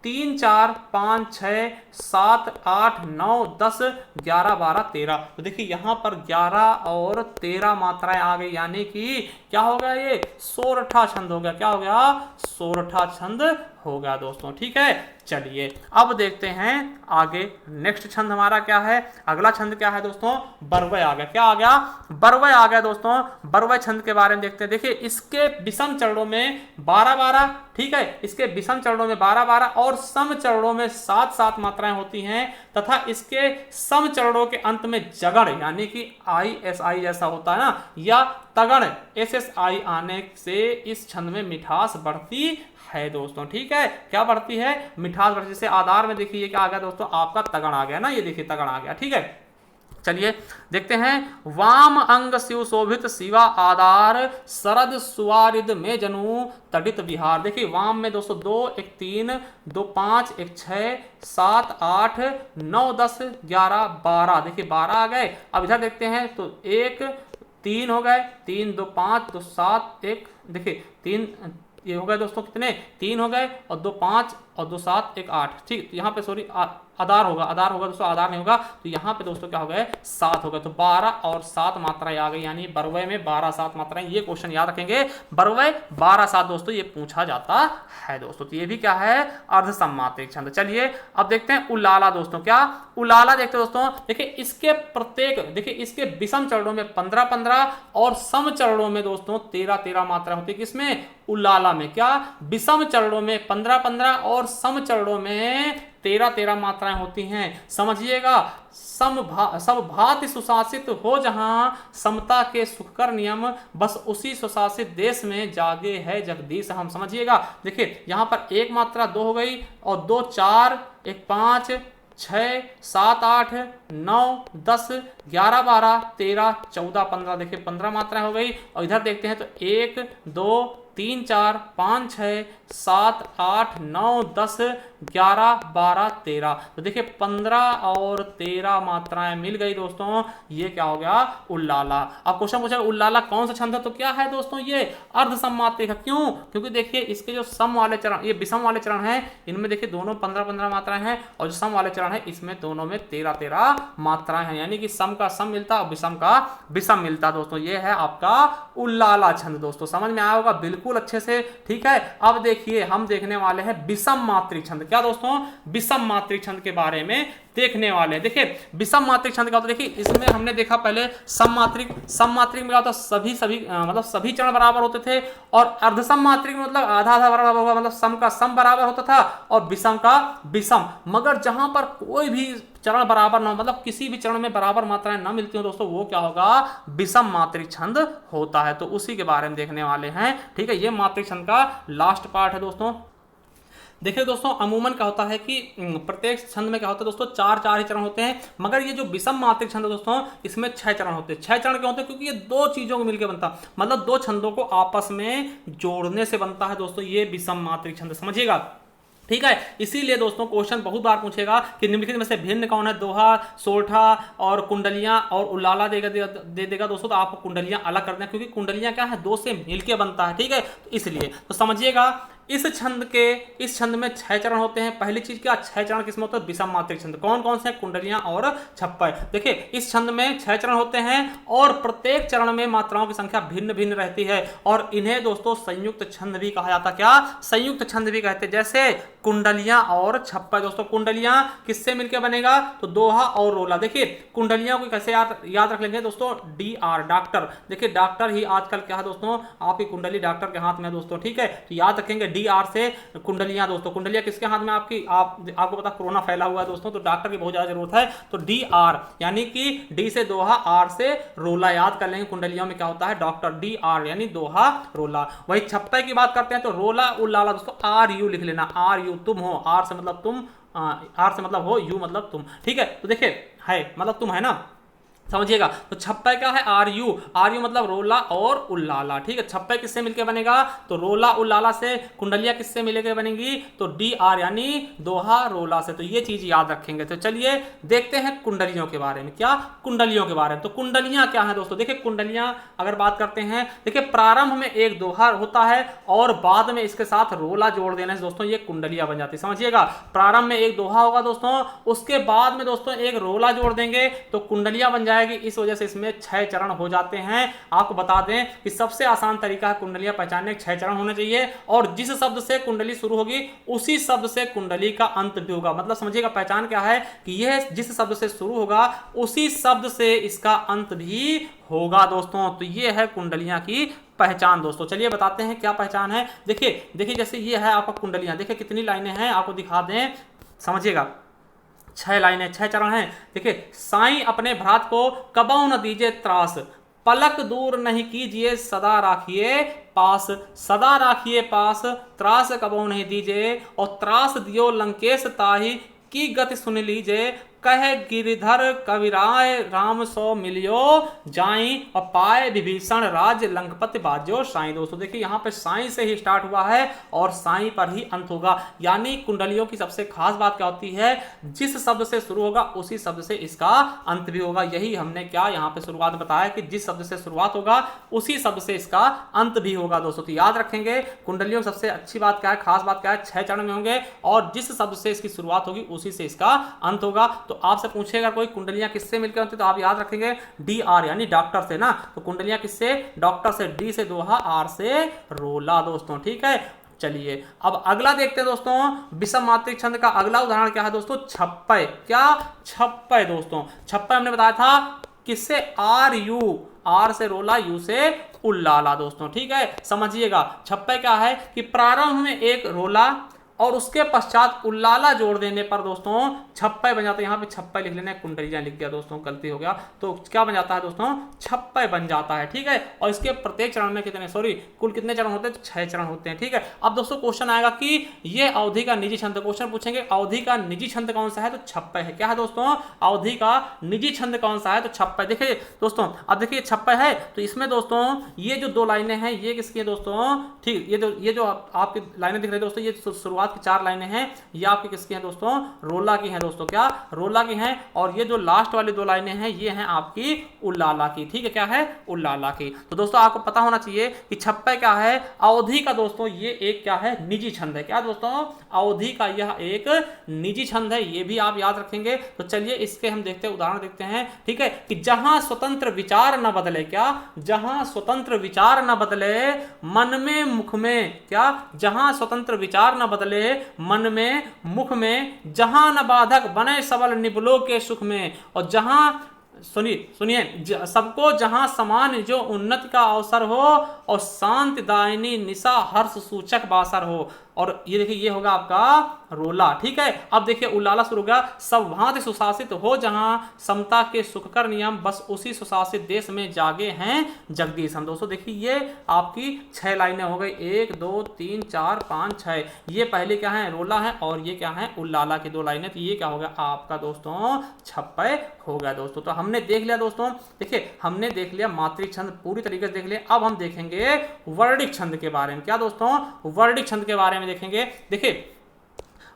3 4 5 6 7 8 9 10 11 12 13। तो देखिए यहाँ पर 11 और 13 मात्राएं आ गई, यानी कि क्या हो गया, ये सोरठा छंद हो गया। क्या हो गया, सोरठा छंद हो गया दोस्तों। ठीक है, चलिए अब देखते हैं आगे नेक्स्ट छंद हमारा क्या है। अगला छंद क्या है दोस्तों, बरवय आ गया। क्या आ गया, बरवय आ गया दोस्तों। बरवय छंद के बारे में देखते हैं। देखिए इसके विषम चरणों में 12 ठीक है, इसके विषम चरणों में 12 और सम चरणों में 7 मात्राएं होती हैं, तथा इसके सम चरणों के अंत में जगड़ यानी कि ISI जैसा होता है ना, या तगड़ SSI आने से इस छंद में मिठास बढ़ती है दोस्तों। ठीक है, क्या बढ़ती है, मिठास बढ़ती। जैसे आधार में देखिए क्या आ गया दोस्तों, आपका तगड़ आ गया ना, ये देखिए तगड़ आ गया। ठीक है, चलिए देखते हैं। वाम अंग शिव शोभित शिवा आधार शरद सुवारिद में जनु तड़ित विहार। देखिए वाम में दोस्तों 2 1 3 2 5 1 6 7 8 9 10 11 12। देखिए 12 आ गए। अब इधर देखते हैं तो 1 3 हो गए, 3 2 5 2 7 1। देखिए 3 ये हो गए दोस्तों, कितने 3 हो गए, और 2 5 और 2 7 1 8। ठीक, यहाँ पे सॉरी आधार होगा दोस्तों, आधार नहीं होगा, तो यहाँ पे दोस्तों क्या हो गए 7 हो गए। तो 12 और 7 मात्राएं आ गई, यानी बरवय में 12 7 मात्राएं। ये क्वेश्चन याद रखेंगे, बरवय 12 7 दोस्तों ये पूछा जाता है दोस्तों। तो ये भी क्या है, अर्ध सम्मात्रिक छंद। चलिए अब देखते हैं उलाला दोस्तों। क्या उलाला देखते हैं दोस्तों। देखिए इसके प्रत्येक, देखिए इसके विषम चरणों में 15 और सम चरणों में दोस्तों 13 मात्रा होती है। किसमें, उलाला में। क्या विषम चरणों में 15 और सम चरणों में 13 मात्राएं होती हैं। समझिएगा, सब भांति सुशासित हो जहां समता के सुखकर नियम, बस उसी सुशासित देश में जागे है जगदीश हम। समझिएगा, देखिए यहां पर 1 मात्रा 2 हो गई, और 2 4 1 5 6 7 8 9 10 11 12 13 14 15। देखिए 15 मात्राएं हो गई। और इधर देखते हैं तो 1 2 3 4 5 6 7 8 9 10 11 12 13। तो देखिए 15 और 13 मात्राएं मिल गई दोस्तों। ये क्या हो गया, उल्लाला। अब क्वेश्चन पूछा उल्लाला कौन सा छंद है, तो क्या है दोस्तों, ये अर्ध सम्मात्रिक है। क्यों, क्योंकि देखिए इसके जो सम वाले चरण, ये विषम वाले चरण है, इनमें देखिए दोनों 15 मात्राएं हैं, और जो सम वाले चरण है इसमें दोनों में 13 मात्राएं हैं, यानी कि सम का सम मिलता और विषम का विषम मिलता दोस्तों। ये है आपका उल्लाला छंद दोस्तों। समझ में आया होगा बिल्कुल अच्छे से। ठीक है, अब देखिए हम देखने वाले हैं विषम मात्रिक छंद। क्या दोस्तों, विषम मात्रिक छंद के बारे में देखने वाले हैं। देखिए विषम मात्रिक छंद क्या होता है, देखिए इसमें हमने देखा पहले सम मात्रिक में क्या होता है, सभी चरण बराबर होते थे, और अर्धसम मात्रिक में मतलब आधा बराबर होगा, मतलब सम का सम बराबर होता था और विषम का विषम। मगर जहां पर कोई भी चरण बराबर ना हो, मतलब किसी भी चरण में बराबर मात्राएं ना मिलती हो दोस्तों, वो क्या होगा, विषम मात्रिक छंद होता है। तो उसी के बारे में देखने वाले हैं। ठीक है, ये मात्रिक छंद का लास्ट पार्ट है दोस्तों। देखिए दोस्तों अमूमन क्या होता है कि प्रत्येक छंद में क्या होता है दोस्तों, 4 ही चरण होते हैं, मगर ये जो विषम मात्रिक छंद है दोस्तों, इसमें 6 चरण होते हैं। 6 चरण क्यों होते हैं, क्योंकि ये 2 चीजों को मिलकर बनता है, मतलब 2 छंदों को आपस में जोड़ने से बनता है दोस्तों ये विषम मात्रिक छंद। समझिएगा, ठीक है। इसीलिए दोस्तों क्वेश्चन बहुत बार पूछेगा कि निम्नलिखित में से भिन्न कौन है, दोहा, सोरठा और कुंडलियां और उल्लाला दे देगा दोस्तों। तो आपको कुंडलियां अलग कर दें, क्योंकि कुंडलियां क्या है, 2 से मिलके बनता है। ठीक है, तो इसलिए तो समझिएगा इस छंद में 6 चरण होते हैं। पहली चीज क्या, 6 चरण किसमें होते हैं, विषम मात्रिक छंद। कौन कौन से, कुंडलियां और छप्पर। देखिए इस छंद में 6 चरण होते हैं और प्रत्येक चरण में मात्राओं की संख्या भिन्न भिन्न रहती है और इन्हें दोस्तों संयुक्त छंद भी कहा जाता है। क्या, संयुक्त छंद भी कहते हैं। जैसे कुंडलियां और छप्पर। दोस्तों कुंडलियां किससे मिलकर बनेगा, तो दोहा और रोला। देखिए कुंडलियां को कैसे याद रख लेंगे दोस्तों, DR डॉक्टर। देखिए डॉक्टर ही आजकल क्या है दोस्तों, आपकी कुंडली डॉक्टर के हाथ में दोस्तों, ठीक है। तो याद रखेंगे DR से कुंडलियां। दोस्तों कुंडलियां किसके हाथ में, आपको पता कोरोना फैला हुआ है दोस्तों, तो डॉक्टर की बहुत ज्यादा जरूरत है। तो DR यानी कि D से दोहा, R से रोला याद कर लेंगे। कुंडलियों में क्या होता है, डॉक्टर। DR यानी दोहा रोला। वही छप्पे की बात करते हैं तो रोला उल्लाला। दोस्तों RU लिख लेना, RU तुम हो, R से मतलब तुम, R से मतलब हो, U मतलब तुम, ठीक है। तो देखिए है मतलब तुम है ना, समझिएगा। तो छप्पे क्या है, RU मतलब रोला और उल्लाला, ठीक है। छप्पे किससे मिलकर बनेगा, तो रोला उल्लाला से। कुंडलियां किससे मिलकर बनेंगी, तो DR यानी दोहा रोला से। तो ये चीज याद रखेंगे। तो चलिए देखते हैं कुंडलियों के बारे में। क्या, कुंडलियों के बारे में। तो कुंडलियां क्या है दोस्तों, देखिए कुंडलियां अगर बात करते हैं, देखिए प्रारंभ में एक दोहा होता है और बाद में इसके साथ रोला जोड़ देने से दोस्तों ये कुंडलियां बन जाती है। समझिएगा, प्रारंभ में एक दोहा होगा दोस्तों, उसके बाद में दोस्तों एक रोला जोड़ देंगे तो कुंडलियां बन जाएगी। इस वजह से इसमें 6 चरण हो जाते हैं। आपको बता दें कि सबसे आसान तरीका है कुंडलियां पहचानने के, 6 चरण होने चाहिए और जिस शब्द से कुंडली शुरू होगी उसी शब्द से कुंडली का अंत भी होगा। मतलब समझिएगा पहचान क्या है कि यह जिस शब्द से शुरू होगा उसी शब्द से इसका अंत भी होगा दोस्तों। तो ये है कुंडलियां की पहचान दोस्तों। चलिए बताते हैं क्या पहचान है। देखिए जैसे ये है आपका कुंडलियां, देखिए कितनी लाइनें हैं आपको दिखा दें, समझिएगा 6 लाइनें, 6 चरण हैं। देखिए, साईं अपने भ्रात को कबौ न दीजिए त्रास, पलक दूर नहीं कीजिए सदा राखिए पास, सदा राखिए पास, त्रास कबौ नहीं दीजिए, और त्रास दियो लंकेश ताही की गति सुन लीजिए, कहे गिरिधर कविराय राम सो मिलियो जाई, और पाए विभीषण राज लंकपति बाज्यो साईं। दोस्तों देखिए यहाँ पे साईं से ही स्टार्ट हुआ है और साईं पर ही अंत होगा। यानी कुंडलियों की सबसे खास बात क्या होती है, जिस शब्द से शुरू होगा उसी शब्द से इसका अंत भी होगा। यही हमने क्या यहाँ पे शुरुआत में बताया कि जिस शब्द से शुरुआत होगा उसी शब्द से इसका अंत भी होगा दोस्तों। तो याद रखेंगे कुंडलियों की सबसे अच्छी बात क्या है, खास बात क्या है, 6 चरण में होंगे और जिस शब्द से इसकी शुरुआत होगी उसी से इसका अंत होगा। तो आपसे पूछेगा कोई कुंडलियां किससे मिलकर होती है, तो आप याद रखेंगे DR यानी डॉक्टर से ना। तो कुंडलियां किससे, डॉक्टर से। D से दोहा, R से रोला दोस्तों, ठीक है। चलिए अब अगला देखते हैं दोस्तों, विषम मात्रिक छंद का अगला उदाहरण क्या है दोस्तों, छप्पे। क्या, छप्पे दोस्तों। छप्पे हमने बताया था किससे, RU, R से रोला, U से उल्लाला दोस्तों, ठीक है। समझिएगा छप्पे क्या है कि प्रारंभ में एक रोला और उसके पश्चात उल्लाला जोड़ देने पर दोस्तों छप्पे बन जाता है। यहाँ पे छप्पे लिख लेना, कुंडलियां लिख गया दोस्तों, गलती हो गया। तो क्या बन जाता है दोस्तों, छप्पे बन जाता है, ठीक है। और इसके प्रत्येक चरण में कुल कितने चरण होते हैं, तो 6 चरण होते हैं, ठीक है। अब दोस्तों क्वेश्चन आएगा कि ये अवधि का निजी छंद, क्वेश्चन पूछेंगे अवधि का निजी छंद कौन सा है, तो छप्पे है। क्या है दोस्तों, अवधि का निजी छंद कौन सा है, तो छप्पे। देखिए दोस्तों, अब देखिए छप्पे है तो इसमें दोस्तों ये जो 2 लाइनें हैं ये किसकी है दोस्तों, ठीक। ये जो आपकी लाइनें दिख रही है दोस्तों, ये शुरुआत की 4 लाइनें हैं, ये आपकी किसकी हैं दोस्तों, रोला की हैं दोस्तों। क्या, रोला की हैं। और ये जो लास्ट वाली 2 लाइनें हैं ये हैं आपकी उल्लाला की, ठीक है। क्या है, उल्लाला की। तो दोस्तों आपको पता होना चाहिए कि छप्पे क्या है, अवधि का दोस्तों ये एक क्या है, निजी छंद है। क्या दोस्तों, अवधि का यह एक निजी छंद है, ये भी आप याद रखेंगे। तो चलिए इसके हम देखते हैं, उदाहरण देखते हैं, ठीक है। कि जहां स्वतंत्र विचार न बदले, क्या, जहां स्वतंत्र विचार न बदले मन में मुख में, क्या, जहां स्वतंत्र विचार न बदले मन में मुख में, जहां न बाधक बने सबल निबलों के सुख में, और जहां सुनिए सबको जहां समान जो उन्नति का अवसर हो, और शांति दायिनी निशा हर्ष सूचक बासर हो। और ये देखिए ये होगा आपका रोला, ठीक है। अब देखिए उल्लाला शुरू हो गया, सब भांति सुशासित हो जहां समता के सुखकर नियम, बस उसी सुशासित देश में जागे हैं जगदीश हम। दोस्तों देखिए ये आपकी 6 लाइनें हो गई, 1 2 3 4 5 6। ये पहले क्या है, रोला है, और ये क्या है, उल्लाला की 2 लाइनें। तो ये क्या हो गया आपका दोस्तों, छप्पे हो गया दोस्तों। तो हमने देख लिया दोस्तों, देखिए हमने देख लिया मात्रिक छंद पूरी तरीके से देख लिया। अब हम देखेंगे वर्णिक छंद के बारे में। क्या दोस्तों, वर्णिक छंद के बारे में देखेंगे। देखिए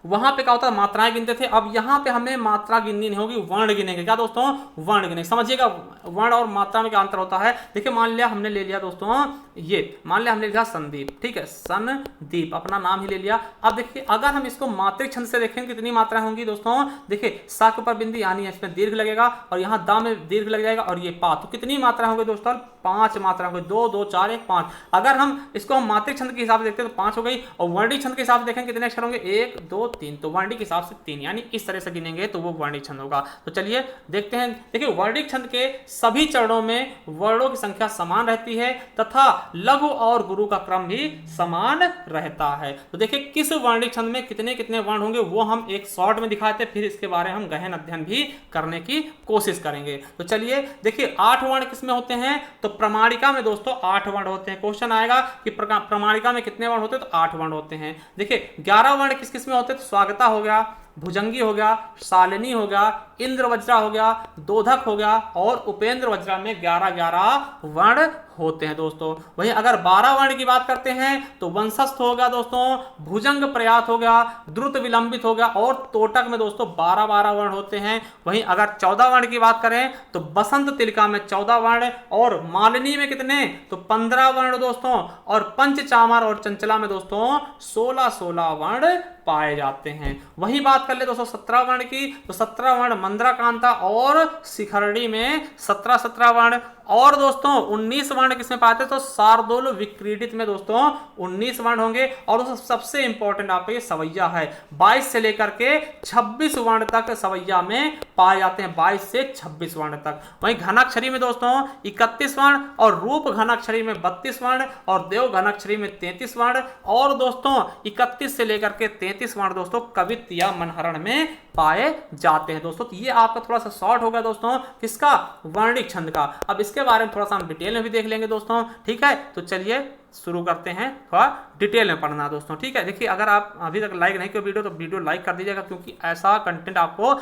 वहां पे क्या होता है, मात्राएं गिनते थे। अब यहाँ पे हमें मात्रा गिननी नहीं होगी, वर्ण गिनेंगे। क्या दोस्तों, वर्ण गिनेंगे। समझिएगा वर्ण और मात्रा में क्या अंतर होता है। देखिए मान लिया हमने ले लिया दोस्तों, ये मान लिया हमने लिखा संदीप, ठीक है, संदीप अपना नाम ही ले लिया। अब देखिए अगर हम इसको मात्रिक छंद से देखें कितनी मात्राएं होंगी दोस्तों, देखिए सा के ऊपर बिंदी यानी इसमें दीर्घ लगेगा और यहाँ दा में दीर्घ लग जाएगा और ये पा, तो कितनी मात्रा होंगी दोस्तों, 5 मात्रा होगी। 2 2 4 1 5। अगर हम इसको हम मात्रिक छंद के हिसाब से देखते हैं तो 5 हो गई, और वर्णिक छंद के हिसाब से देखें कितने अक्षर होंगे, 1 2 3, तो वर्णिक के हिसाब से 3, यानी इस तरह से गिनेंगे तो वो वर्णिक छंद होगा। तो चलिए देखते हैं। देखिए वर्णिक छंद के सभी चरणों में वर्णों की संख्या समान रहती है तथा लघु और गुरु का क्रम भी समान रहता है। तो देखिए किस वर्णिक छंद में कितने कितने वर्ण होंगे वो हम एक शॉर्ट में दिखाते हैं, फिर इसके बारे में हम गहन अध्ययन भी करने की कोशिश करेंगे। तो चलिए देखिए 8 वर्ण किसमें होते हैं, तो प्रमाणिका में दोस्तों 8 वर्ण होते हैं। क्वेश्चन आएगा कि प्रमाणिका में कितने वर्ण होते हैं, तो 8 वर्ण होते हैं। देखिए 11 वर्ण किस किस में होते हैं, तो स्वागता हो गया, भुजंगी हो गया, शालिनी हो गया, इंद्र वज्रा हो गया, दोधक हो गया और उपेंद्र वज्रा में 11 वर्ण होते हैं दोस्तों। वहीं अगर 12 वर्ण की बात करते हैं तो वंशस्थ हो गया दोस्तों, भुजंग प्रयात हो गया, द्रुत विलंबित हो गया और तोटक में दोस्तों 12 वर्ण होते हैं। वहीं अगर 14 वर्ण की बात करें तो बसंत तिलका में 14 वर्ण और मालिनी में कितने, तो 15 वर्ण दोस्तों, और पंच चामर और चंचला में दोस्तों 16 वर्ण पाए जाते हैं। वही बात कर ले दोस्तों 17 वर्ण की, तो 17 वर्ण मंद्राकांता और शिखरणी में 17 वर्ण, और दोस्तों 19 वर्ण किसमें पाते हैं, तो शार्दूल विक्रीडित में दोस्तों 19 वर्ण होंगे। और दोस्तों सबसे इंपॉर्टेंट आपका ये सवैया है, 22 से लेकर के 26 वर्ण तक सवैया में पाए जाते हैं, 22 से 26 वर्ण तक। वहीं घनाक्षरी में दोस्तों 31 वर्ण और रूप घनाक्षरी में 32 वर्ण और देव घनाक्षरी में 33 वर्ण, और दोस्तों 31 से लेकर के 33 वर्ण दोस्तों कवित्त या मनहरण में पाए जाते हैं दोस्तों। तो ये आपका थोड़ा सा शॉर्ट हो गया दोस्तों किसका, वर्णिक छंद का। अब इसके बारे में थोड़ा सा हम डिटेल में भी देख लेंगे दोस्तों, ठीक है। तो चलिए शुरू करते हैं, थोड़ा डिटेल में पढ़ना दोस्तों, ठीक है। देखिए अगर आप अभी तक लाइक नहीं किया वीडियो तो वीडियो लाइक कर दीजिएगा, क्योंकि ऐसा कंटेंट आपको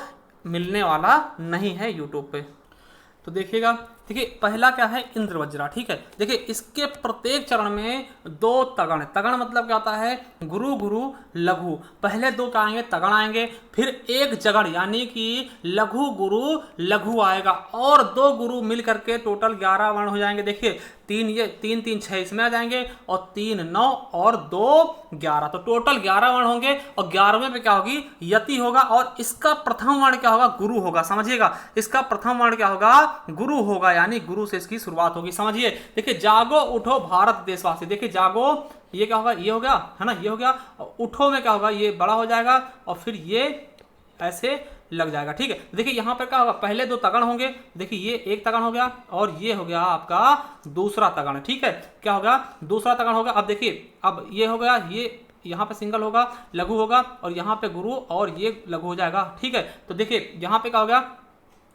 मिलने वाला नहीं है यूट्यूब पे। तो देखिएगा, देखिए पहला क्या है, इंद्र वज्रा, ठीक है। देखिए इसके प्रत्येक चरण में 2 तगण, तगण मतलब क्या होता है, गुरु गुरु लघु, पहले 2 क्या आएंगे, तगण आएंगे, फिर एक जगण यानी कि लघु गुरु लघु आएगा, और 2 गुरु मिल करके टोटल 11 वर्ण हो जाएंगे। देखिए 3 ये 3 3 6 इसमें आ जाएंगे और 3 9 और 2 11, तो टोटल 11 वर्ण होंगे। और 11वें पे क्या होगी, यति होगा, और इसका प्रथम वर्ण क्या होगा, गुरु होगा। समझिएगा इसका प्रथम वर्ण क्या होगा, गुरु होगा, यानी गुरु से इसकी शुरुआत होगी। समझिए देखिए जागो उठो भारत देशवासी, देखिए जागो ये क्या होगा, ये हो गया है ना, ये हो गया, और उठो में क्या होगा, ये बड़ा हो जाएगा और फिर ये ऐसे लग जाएगा, ठीक है। देखिए यहाँ पर क्या होगा, पहले 2 तगण होंगे, देखिए ये एक तगण हो गया और ये हो गया आपका दूसरा तगण, ठीक है। क्या होगा, दूसरा तगण होगा। अब देखिए अब ये हो गया, ये यहाँ पे सिंगल होगा, लघु होगा, और यहाँ पे गुरु और ये लघु हो जाएगा, ठीक है। तो देखिए यहाँ पे क्या हो गया,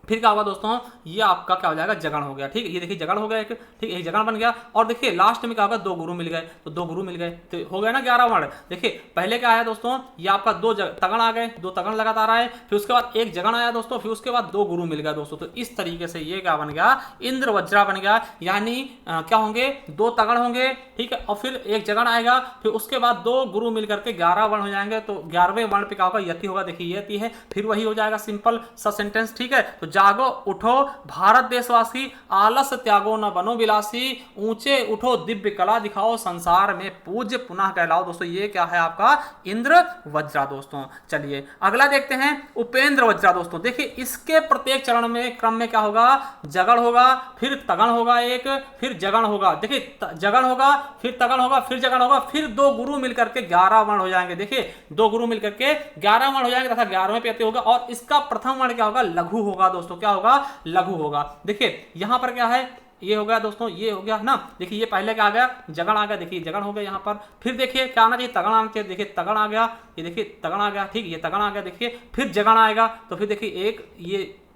फिर क्या होगा दोस्तों, ये आपका क्या हो जाएगा, जगण हो गया, ठीक है। ये देखिए जगण हो गया एक, ठीक है, एक जगण बन गया। और देखिए लास्ट में क्या होगा, 2 गुरु मिल गए, तो 2 गुरु मिल गए, तो हो गया ना 11 वर्ण। देखिए पहले क्या आया दोस्तों, ये आपका 2 तगण आ गए, 2 तगण लगातार आए, फिर उसके बाद एक जगण आया दोस्तों, फिर उसके बाद 2 गुरु मिल गया दोस्तों। तो इस तरीके से ये क्या बन गया, इंद्र वज्रा बन गया। यानी क्या होंगे, 2 तगण होंगे, ठीक है, और फिर एक जगण आएगा, फिर उसके बाद 2 गुरु मिलकर के 11 वर्ण हो जाएंगे। तो 11वें वर्ण पे क्या होगा, यति होगा, देखिए यति है, फिर वही हो जाएगा सिंपल सा सेंटेंस, ठीक है। तो जागो उठो भारत देशवासी, आलस त्यागो न बनो विलासी, ऊंचे उठो दिव्य कला दिखाओ, संसार में पूज्य पुनः कहलाओ। दोस्तों ये क्या है आपका, इंद्र वज्रा दोस्तों। चलिए अगला देखते हैं, उपेंद्र वज्रा दोस्तों। देखिए इसके प्रत्येक चरण में क्रम में क्या होगा, जगण होगा, फिर तगण होगा एक, फिर जगण होगा। देखिए जगण होगा, फिर तगण होगा, फिर जगण होगा, फिर 2 गुरु मिलकर के 11 वर्ण हो जाएंगे। देखिए 2 गुरु मिलकर के 11 वर्ण हो जाएंगे तथा 11वें पे यति होगा, और इसका प्रथम वर्ण क्या होगा, लघु होगा दोस्तों। क्या होगा, लघु होगा। देखिए यहां पर क्या है, ये हो गया दोस्तों, ये हो गया ना, देखिए ये पहले क्या आ गया, जगण आ गया, देखिए जगण हो गया यहाँ पर। फिर देखिए क्या आना चाहिए, तगण आना चाहिए, देखिए तगण आ गया, ये देखिए तगण आ गया, ठीक, ये तगण आ गया, देखिए फिर जगण आएगा, तो फिर देखिए एक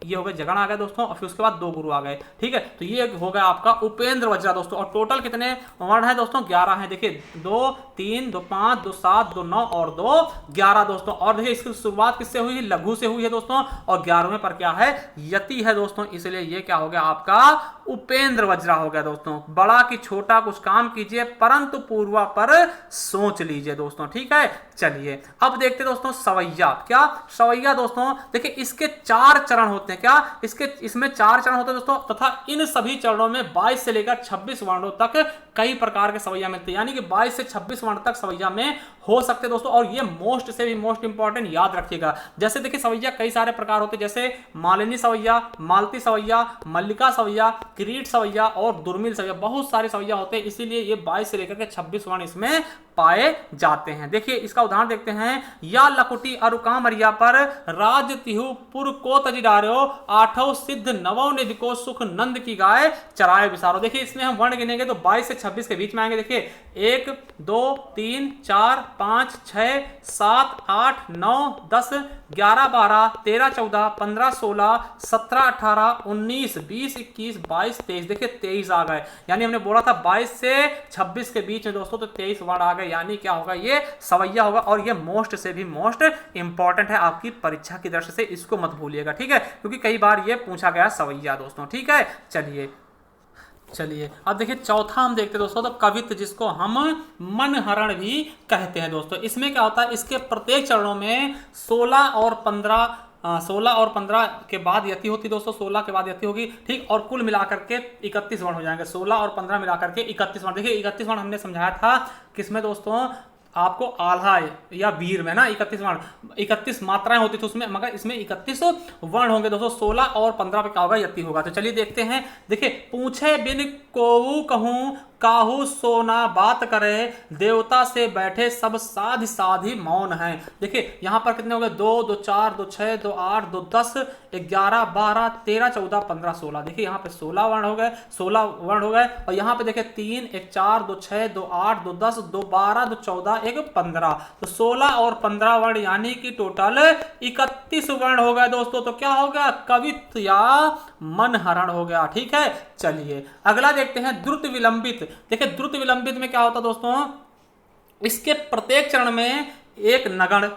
ये हो गया, जगण आ गया दोस्तों, और फिर उसके बाद 2 गुरु आ गए, ठीक है। तो ये हो गया आपका उपेंद्र वज्रा दोस्तों। और टोटल कितने वर्ण है दोस्तों, 11 है। देखिए 2 3 2 5 2 7 2 9 और 2 11 दोस्तों। और देखिए इसकी शुरुआत किससे हुई, लघु से हुई है दोस्तों, और 11वें पर क्या है, यति है दोस्तों, इसलिए ये क्या हो गया आपका उपेंद्र वज्रा हो गया दोस्तों। बड़ा कि छोटा कुछ काम कीजिए परंतु पूर्वा पर सोच लीजिए दोस्तों, ठीक है। चलिए अब देखते दोस्तों सवैया। क्या सवैया दोस्तों, देखिए इसके 4 चरण होते हैं। क्या इसमें 4 चरण होते हैं दोस्तों, तथा इन सभी चरणों में 22 से लेकर 26 वर्णों तक कई प्रकार के सवैया मिलते हैं, यानी कि 22 से 26 वर्ण तक सवैया में हो सकते हैं दोस्तों। और ये मोस्ट से भी मोस्ट इंपॉर्टेंट याद रखिएगा। जैसे देखिए सवैया कई सारे प्रकार होते हैं, जैसे मालिनी सवैया, मालती सवैया, मल्लिका सवैया, किरीट सवैया और दुर्मिल सवैया। बहुत सारे सवैया होते हैं, इसीलिए ये 22 से लेकर के 26 वर्ण इसमें पाए जाते हैं। देखिए इसका उदाहरण देखते हैं। या लकुटी अरुका मरिया पर राज तिहु पुर को तजी डारो, आठों सिद्ध नवो निधि को सुख नंद की गाय चराए विसारो। देखिए इसमें हम वर्ण गिनेंगे तो 22 से 26 के बीच में आएंगे। देखिए 1 2 3 4 5 6 7 8 9 10 11 12 13 14 15 16 17 18 19 20 21 22 23। देखिए 23 आ गए, यानी हमने बोला था 22 से 26 के बीच में दोस्तों, तो 23 वर्ण आ गए, यानी क्या होगा, ये सवैया होगा। और ये मोस्ट से भी मोस्ट इंपॉर्टेंट है आपकी परीक्षा की दृष्टि से, इसको मत भूलिएगा, ठीक है, क्योंकि कई बार ये पूछा गया सवैया दोस्तों, ठीक है। चलिए अब देखिए चौथा हम देखते हैं दोस्तों, तो कवित्व, जिसको हम मनहरण भी कहते हैं दोस्तों। इसमें क्या होता है, इसके प्रत्येक चरणों में 16 और 15 के बाद यति होती दोस्तों, 16 के बाद यति होगी, ठीक। और कुल मिलाकर के 31 वर्ण हो जाएंगे, 16 और 15 मिलाकर के 31 वर्ण। देखिए 31 वर्ण हमने समझाया था किसमें दोस्तों, आपको आल्हा या वीर में ना, 31 वर्ण, 31 मात्राएं होती थी उसमें, मगर इसमें 31 वर्ण होंगे दोस्तों। 16 और 15 पे क्या होगा, यति होगा। तो चलिए देखते हैं। देखिए पूछे बिन कोऊ कहूं, काहू सोना बात करे, देवता से बैठे सब साधि साधि मौन है। देखिए यहां पर कितने हो गए, 2 2 4 2 6 2 8 2 10 11 12 13 14 15 16। देखिए यहाँ पे 16 वर्ण हो गए, 16 वर्ण हो गए। और यहाँ पे देखिए 3 1 4 2 6 2 8 2 10 2 12 2 14 1 15। तो 16 और 15 वर्ण यानी कि टोटल 31 वर्ण हो गए दोस्तों। तो क्या हो गया, कवित्व या मनहरण हो गया, ठीक है। चलिए अगला देखते हैं, द्रुत विलंबित। देखिए द्रुत विलंबित में क्या होता दोस्तों, इसके प्रत्येक चरण में एक नगण,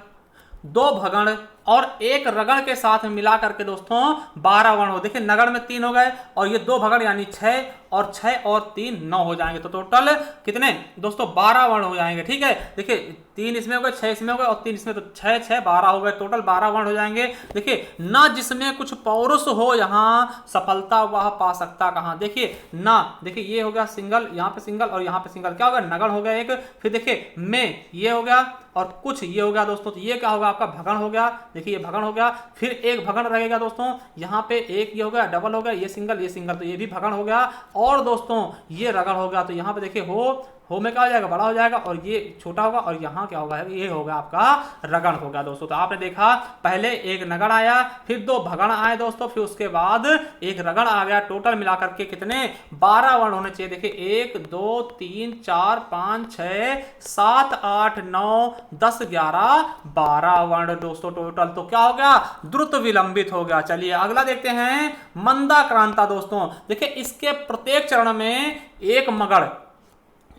2 भगण और 1 रगण के साथ मिला करके दोस्तों 12 वर्ण हो। देखिए नगण में 3 हो गए और ये 2 भगण यानी 6 और 6 और 3 9 हो जाएंगे। तो टोटल कितने दोस्तों, 12 वर्ण हो जाएंगे, ठीक है। देखिए 3 इसमें हो गए, 6 इसमें हो गए और 3 इसमें, तो 6 6 12 हो गए, टोटल 12 वर्ण हो जाएंगे। देखिए ना जिसमें कुछ पौरुष हो, यहाँ सफलता वह पा सकता कहाँ। देखिए ना, देखिए ये हो गया सिंगल, यहाँ पे सिंगल और यहाँ पे सिंगल, क्या होगा, नगण हो गया एक। फिर देखिए में ये हो गया और कुछ ये हो गया दोस्तों, तो ये क्या होगा, आपका भगण हो गया। देखिए ये भगण हो गया। फिर एक भगण रहेगा दोस्तों, यहाँ पे एक ये हो गया, डबल हो गया, ये सिंगल, तो ये भी भगण हो गया। और दोस्तों ये रगड़ हो गया। तो यहाँ पे देखिए हो में क्या हो जाएगा, बड़ा हो जाएगा, और ये छोटा होगा, और यहाँ क्या होगा, ये होगा आपका रगण हो गया दोस्तों। तो आपने देखा पहले एक नगण आया, फिर 2 भगण आए दोस्तों, फिर उसके बाद एक रगण आ गया। टोटल मिलाकर के कितने, 12 वर्ण होने चाहिए। देखिए 1 2 3 4 5 6 7 8 9 10 11 12 वर्ण दोस्तों टोटल। तो क्या हो गया, द्रुत विलंबित हो गया। चलिए अगला देखते हैं, मंदाक्रांता दोस्तों। देखिए इसके प्रत्येक चरण में एक मगड़,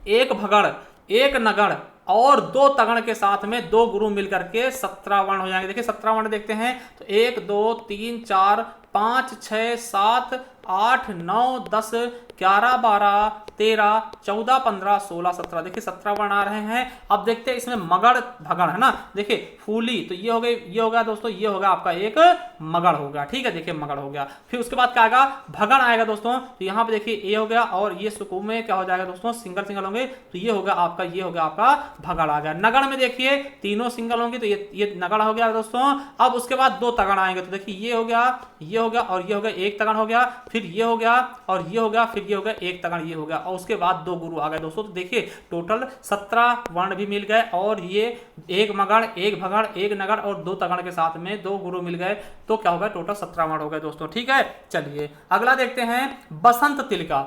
एक भगड़, एक नगण और 2 तगण के साथ में 2 गुरु मिलकर के 17 वर्ण हो जाएंगे। देखिए 17 वर्ण देखते हैं, तो 1 2 3 4 5 6 7 8 9 10 11 12 13 14 15 16 17। देखिए 17 वर्ण आ रहे हैं। अब देखते हैं इसमें मगड़ भगड़ है ना। देखिए फूली, तो ये हो गई, ये हो गया दोस्तों, ये होगा आपका एक मगड़ हो गया, ठीक है। देखिए मगड़ हो गया। फिर उसके बाद क्या आएगा, भगड़ आएगा दोस्तों। तो यहाँ पे देखिए ये हो गया, और ये सुकून में क्या हो जाएगा दोस्तों, सिंगल सिंगल होंगे, तो ये होगा आपका, ये होगा आपका भगड़ आ गया। नगड़ में देखिए तीनों सिंगल होंगे, तो ये नगड़ हो गया दोस्तों। अब उसके बाद 2 तगड़ आएंगे, तो देखिए ये हो गया, ये हो गया और ये हो गया, एक तगड़ हो गया, फिर ये हो गया और ये हो गया, फिर ये हो गया, एक तगड़ ये हो गया, और उसके बाद 2 गुरु आ गए दोस्तों। तो देखिए टोटल 17 वर्ण भी मिल गए, और ये एक मगड़, एक भगड़, एक नगड़ और 2 तगड़ के साथ में 2 गुरु मिल गए। तो क्या हो गया, टोटल 17 वर्ण हो गए दोस्तों, ठीक है। चलिए अगला देखते हैं, बसंत तिलका।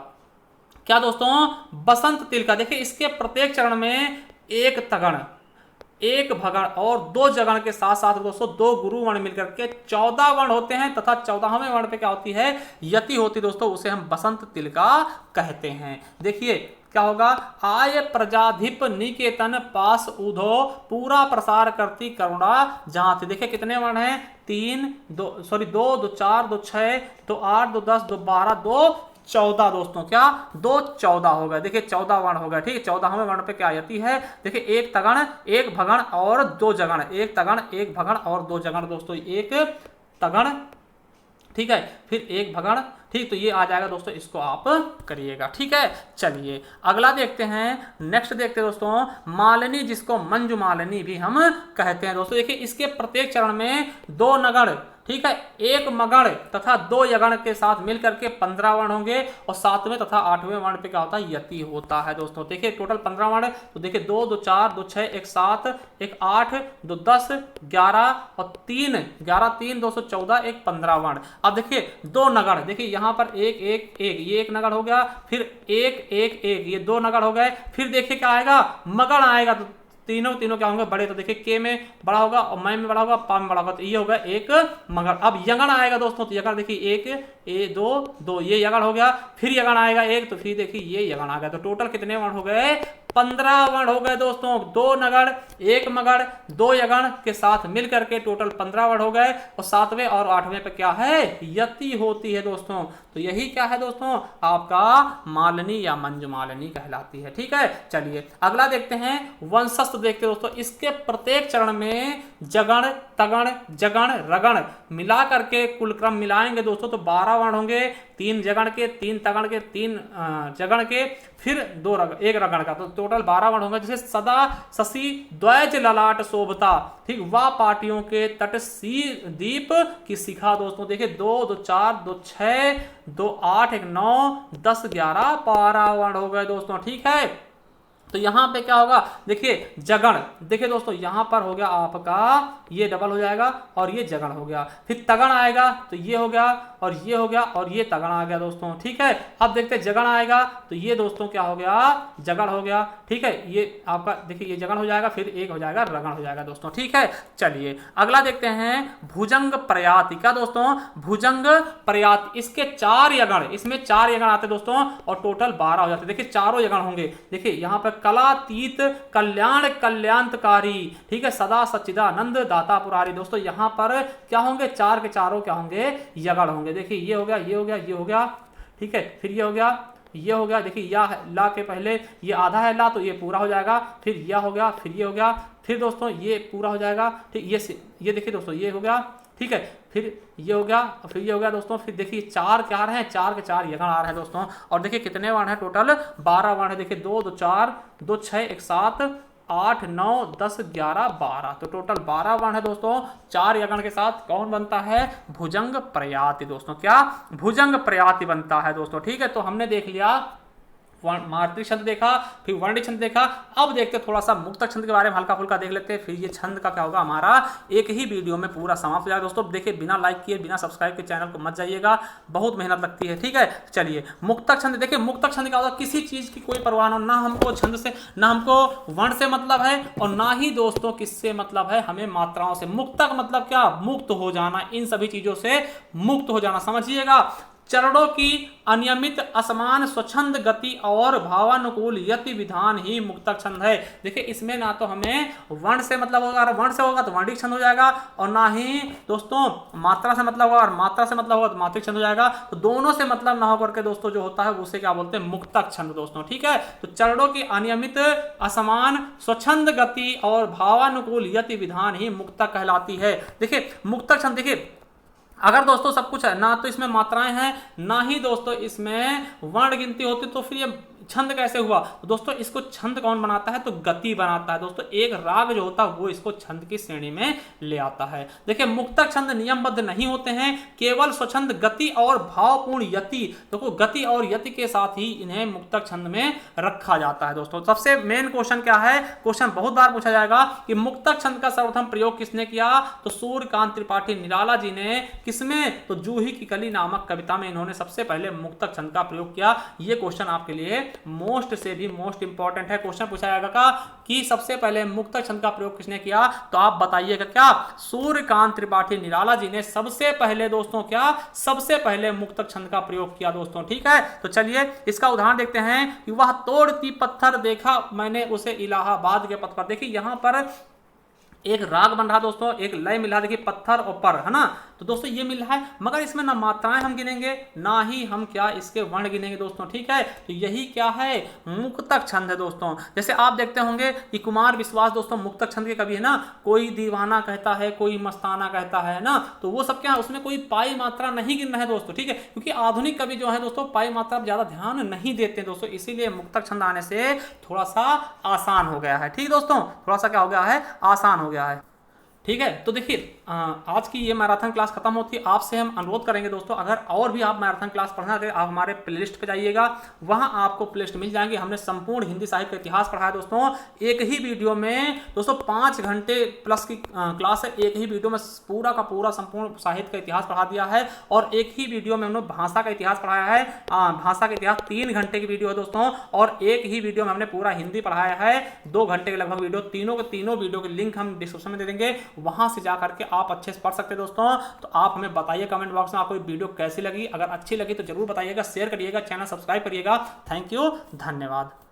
क्या दोस्तों, बसंत तिलका। देखिए इसके प्रत्येक चरण में एक तगड़, एक भगण और 2 जगण के साथ साथ दोस्तों 2 गुरु वर्ण मिलकर के 14 वर्ण होते हैं, तथा 14वें वर्ण पे क्या होती है, यति होती दोस्तों, उसे हम बसंत तिलका कहते हैं। देखिए क्या होगा, आय प्रजाधिप निकेतन पास उधो, पूरा प्रसार करती करुणा जहां थी। देखिए कितने वर्ण हैं, 2 2 4 2 6 2 8 2 10 2 12 2 14 दोस्तों, क्या 2 14 हो गए। देखिए 14 वर्ण हो गए, ठीक है। 14वें वर्ण पे क्या यति है, देखिए एक तगण एक भगण और दो जगण, एक तगण एक भगण और दो जगण दोस्तों, एक तगण, ठीक है, फिर एक भगण, ठीक। तो ये आ जाएगा दोस्तों, इसको आप करिएगा, ठीक है। चलिए अगला देखते हैं, नेक्स्ट देखते हैं दोस्तों, मालिनी जिसको मंजू मालिनी भी हम कहते हैं दोस्तों। देखिए इसके प्रत्येक चरण में 2 नगण, ठीक है, एक मगण तथा 2 यगण के साथ मिलकर के 15 वर्ण होंगे और 7वें तथा 8वें वर्ण पे क्या होता है, यति होता है दोस्तों। देखिए टोटल 15 वर्ण, तो देखिए 2 2 4 2 6 1 7 1 8 2 10 11 और 3 11 3 214 1 15 वर्ण। अब देखिए 2 नगण, देखिए यहाँ पर एक एक एक, ये एक नगण हो गया, फिर एक एक एक, ये 2 नगण हो गए, फिर देखिए क्या आएगा, मगण आएगा। तो तीनों क्या होंगे, बड़े। तो देखिए के में बड़ा होगा और मै में बड़ा होगा, पा में बड़ा होगा, तो ये होगा एक मगर। अब यगण आएगा दोस्तों, तो यगण देखिए एक ए 2 2, ये यगण हो गया, फिर यगण आएगा एक, तो फिर देखिए ये यगण आ गया। तो टोटल कितने वर्ण हो गए, 15 वर्ण हो गए दोस्तों। 2 नगण एक मगण 2 यगण के साथ मिलकर के टोटल 15 वर्ण हो गए और 7वें और 8वें पे क्या है, यति होती है दोस्तों। तो यही क्या है दोस्तों, आपका मालिनी या मंजू मालिनी कहलाती है, ठीक है। चलिए अगला देखते हैं, वंशस्थ देखते हैं दोस्तों। इसके प्रत्येक चरण में जगण तगण जगण रगण मिला करके कुल क्रम मिलाएंगे दोस्तों, तो 12 वर्ण होंगे। 3 जगण के, 3 तगण के, 3 जगण के, फिर 1 रगण का, तो टोटल 12 वर्ण होंगे। जैसे सदा शशि द्वैज ललाट शोभता, ठीक, वा पाटियों के तट सी दीप की शिखा दोस्तों। देखिए 2 2 4 2 6 2 8 1 9 10 11 12 वर्ण हो गए दोस्तों, ठीक है। तो यहां पे क्या होगा, देखिए जगण, देखिए दोस्तों यहां पर हो गया आपका, ये डबल हो जाएगा और ये जगण हो गया। फिर तगण आएगा तो ये हो गया और ये हो गया और ये तगण आ गया दोस्तों, ठीक है। अब देखते हैं जगण आएगा तो ये दोस्तों क्या हो गया, जगण हो गया, ठीक है। ये आपका देखिए ये जगण हो जाएगा, फिर एक हो जाएगा रगण हो जाएगा दोस्तों, ठीक है। चलिए अगला देखते हैं, भुजंग प्रयाति का दोस्तों, भुजंग प्रयाति, इसके 4 यगण, इसमें 4 यगण आते दोस्तों और टोटल 12 हो जाते। देखिए चारों यगण होंगे, देखिए यहाँ पर कलातीत कल्याण कल्याणकारी, ठीक है, सदा सच्चिदानंद दाता पुरारी दोस्तों। यहां पर क्या होंगे, 4 के चारों क्या होंगे, यगण होंगे। देखिए ये हो गया, ये हो गया, ये हो गया, ठीक है। फिर ये हो गया, ये हो गया, देखिए या ला के पहले ये आधा है ला, तो ये पूरा हो जाएगा। फिर यह हो गया, फिर ये हो गया, फिर दोस्तों ये पूरा हो जाएगा, ठीक। ये देखिए दोस्तों ये हो गया, ठीक है। फिर ये हो गया और फिर ये हो गया दोस्तों। फिर देखिए 4 क्या आ रहे हैं, 4 के 4 यगण आ रहे हैं दोस्तों। और देखिए कितने वर्ण है, टोटल 12 वर्ण है। देखिए 2 2 4 2 6 1 7 8 9 10 11 12, तो टोटल 12 वर्ण है दोस्तों। 4 यगण के साथ कौन बनता है, भुजंग प्रयाति दोस्तों। क्या, भुजंग प्रयाति बनता है दोस्तों, ठीक है। तो हमने देख लिया मातृ छंद देखा, फिर वर्ण छंद देखा। अब देखते थोड़ा सा मुक्तक छंद के बारे में हल्का फुल्का देख लेते हैं, फिर ये छंद का क्या होगा हमारा एक ही वीडियो में पूरा समाप्त हो जाएगा दोस्तों। देखिए बिना लाइक किए बिना सब्सक्राइब के चैनल को मत जाइएगा, बहुत मेहनत लगती है, ठीक है। चलिए मुक्तक छंद देखिए, मुक्तक छंद क्या होगा, किसी चीज की कोई परवाह ना, ना हमको छंद से, ना हमको वर्ण से मतलब है और ना ही दोस्तों किससे मतलब है, हमें मात्राओं से। मुक्तक मतलब क्या, मुक्त हो जाना, इन सभी चीजों से मुक्त हो जाना, समझिएगा। चरणों की अनियमित असमान स्वच्छंद गति और भावानुकूल यति विधान ही मुक्तक छंद है। देखिए इसमें ना तो हमें वर्ण से मतलब होगा, अगर वर्ण से होगा तो वर्णिक छंद हो जाएगा, और ना ही दोस्तों मात्रा से मतलब होगा, और मात्रा से मतलब होगा तो मात्रिक छंद हो जाएगा। तो दोनों से मतलब ना होकर के दोस्तों जो होता है उसे क्या बोलते हैं, मुक्तक छंद दोस्तों, ठीक है। तो चरणों की अनियमित असमान स्वच्छंद गति और भावानुकूल यति विधान ही मुक्तक कहलाती है। देखिए मुक्तक छंद, देखिए अगर दोस्तों सब कुछ है, ना तो इसमें मात्राएं हैं ना ही दोस्तों इसमें वर्ण गिनती होती, तो फिर ये छंद कैसे हुआ। तो दोस्तों इसको छंद कौन बनाता है, तो गति बनाता है दोस्तों। एक राग जो होता है वो इसको छंद की श्रेणी में ले आता है। देखिए मुक्तक छंद नियमबद्ध नहीं होते हैं, केवल स्वच्छंद गति और भावपूर्ण यति, देखो गति और यति के साथ ही इन्हें मुक्तक छंद में रखा जाता है दोस्तों। सबसे मेन क्वेश्चन क्या है, क्वेश्चन बहुत बार पूछा जाएगा कि मुक्तक छंद का सर्वप्रथम प्रयोग किसने किया, तो सूर्यकांत त्रिपाठी निराला जी ने। किसमें, तो जूही की कली नामक कविता में इन्होंने सबसे पहले मुक्तक छंद का प्रयोग किया। ये क्वेश्चन आपके लिए मोस्ट से भी मोस्ट इंपॉर्टेंट है। क्वेश्चन पूछा जाएगा कि सबसे पहले मुक्तक छंद का प्रयोग किसने किया, तो आप बताइएगा क्या, सूर्यकांत त्रिपाठी निराला जी ने सबसे पहले दोस्तों क्या, सबसे पहले मुक्तक छंद का प्रयोग किया दोस्तों, ठीक है। तो चलिए इसका उदाहरण देखते हैं कि वह तोड़ती पत्थर देखा मैंने उसे इलाहाबाद के पथ पर। देखिए यहां पर एक राग बन रहा दोस्तों, एक लय मिल रहा, देखिए पत्थर और पर, है ना। तो दोस्तों ये मिल रहा है, मगर इसमें ना मात्राएं हम गिनेंगे ना ही हम क्या इसके वर्ण गिनेंगे दोस्तों, ठीक है। तो यही क्या है, मुक्तक छंद है दोस्तों। जैसे आप देखते होंगे कि कुमार विश्वास दोस्तों मुक्तक छंद के कवि है ना, कोई दीवाना कहता है, कोई मस्ताना कहता है ना, तो वो सब क्या है, उसमें कोई पाई मात्रा नहीं गिन रहे हैं दोस्तों, ठीक है। क्योंकि आधुनिक कवि जो है दोस्तों पाई मात्रा पर ज्यादा ध्यान नहीं देते दोस्तों, इसीलिए मुक्तक छंद आने से थोड़ा सा आसान हो गया है, ठीक दोस्तों, थोड़ा सा क्या हो गया है, आसान हो गया है, ठीक है। तो देखिए आज की ये मैराथन क्लास खत्म होती है, आपसे हम अनुरोध करेंगे दोस्तों, अगर और भी आप मैराथन क्लास पढ़ना चाहते हैं आप हमारे प्लेलिस्ट पे जाइएगा, वहां आपको प्लेलिस्ट मिल जाएंगे। हमने संपूर्ण हिंदी साहित्य का इतिहास पढ़ा है दोस्तों, एक ही वीडियो में दोस्तों 5 घंटे प्लस की क्लास है, एक ही वीडियो में पूरा का पूरा संपूर्ण साहित्य का इतिहास पढ़ा दिया है। और एक ही वीडियो में हमने भाषा का इतिहास पढ़ाया है, भाषा का इतिहास 3 घंटे की वीडियो है दोस्तों, और एक ही वीडियो में हमने पूरा हिंदी पढ़ाया है 2 घंटे के लगभग वीडियो। तीनों के तीनों वीडियो के लिंक हम डिस्क्रिप्शन में दे देंगे, वहां से जाकर के आप अच्छे से पढ़ सकते हैं दोस्तों। तो आप हमें बताइए कमेंट बॉक्स में आपको वीडियो कैसी लगी, अगर अच्छी लगी तो जरूर बताइएगा, शेयर करिएगा, चैनल सब्सक्राइब करिएगा। थैंक यू, धन्यवाद।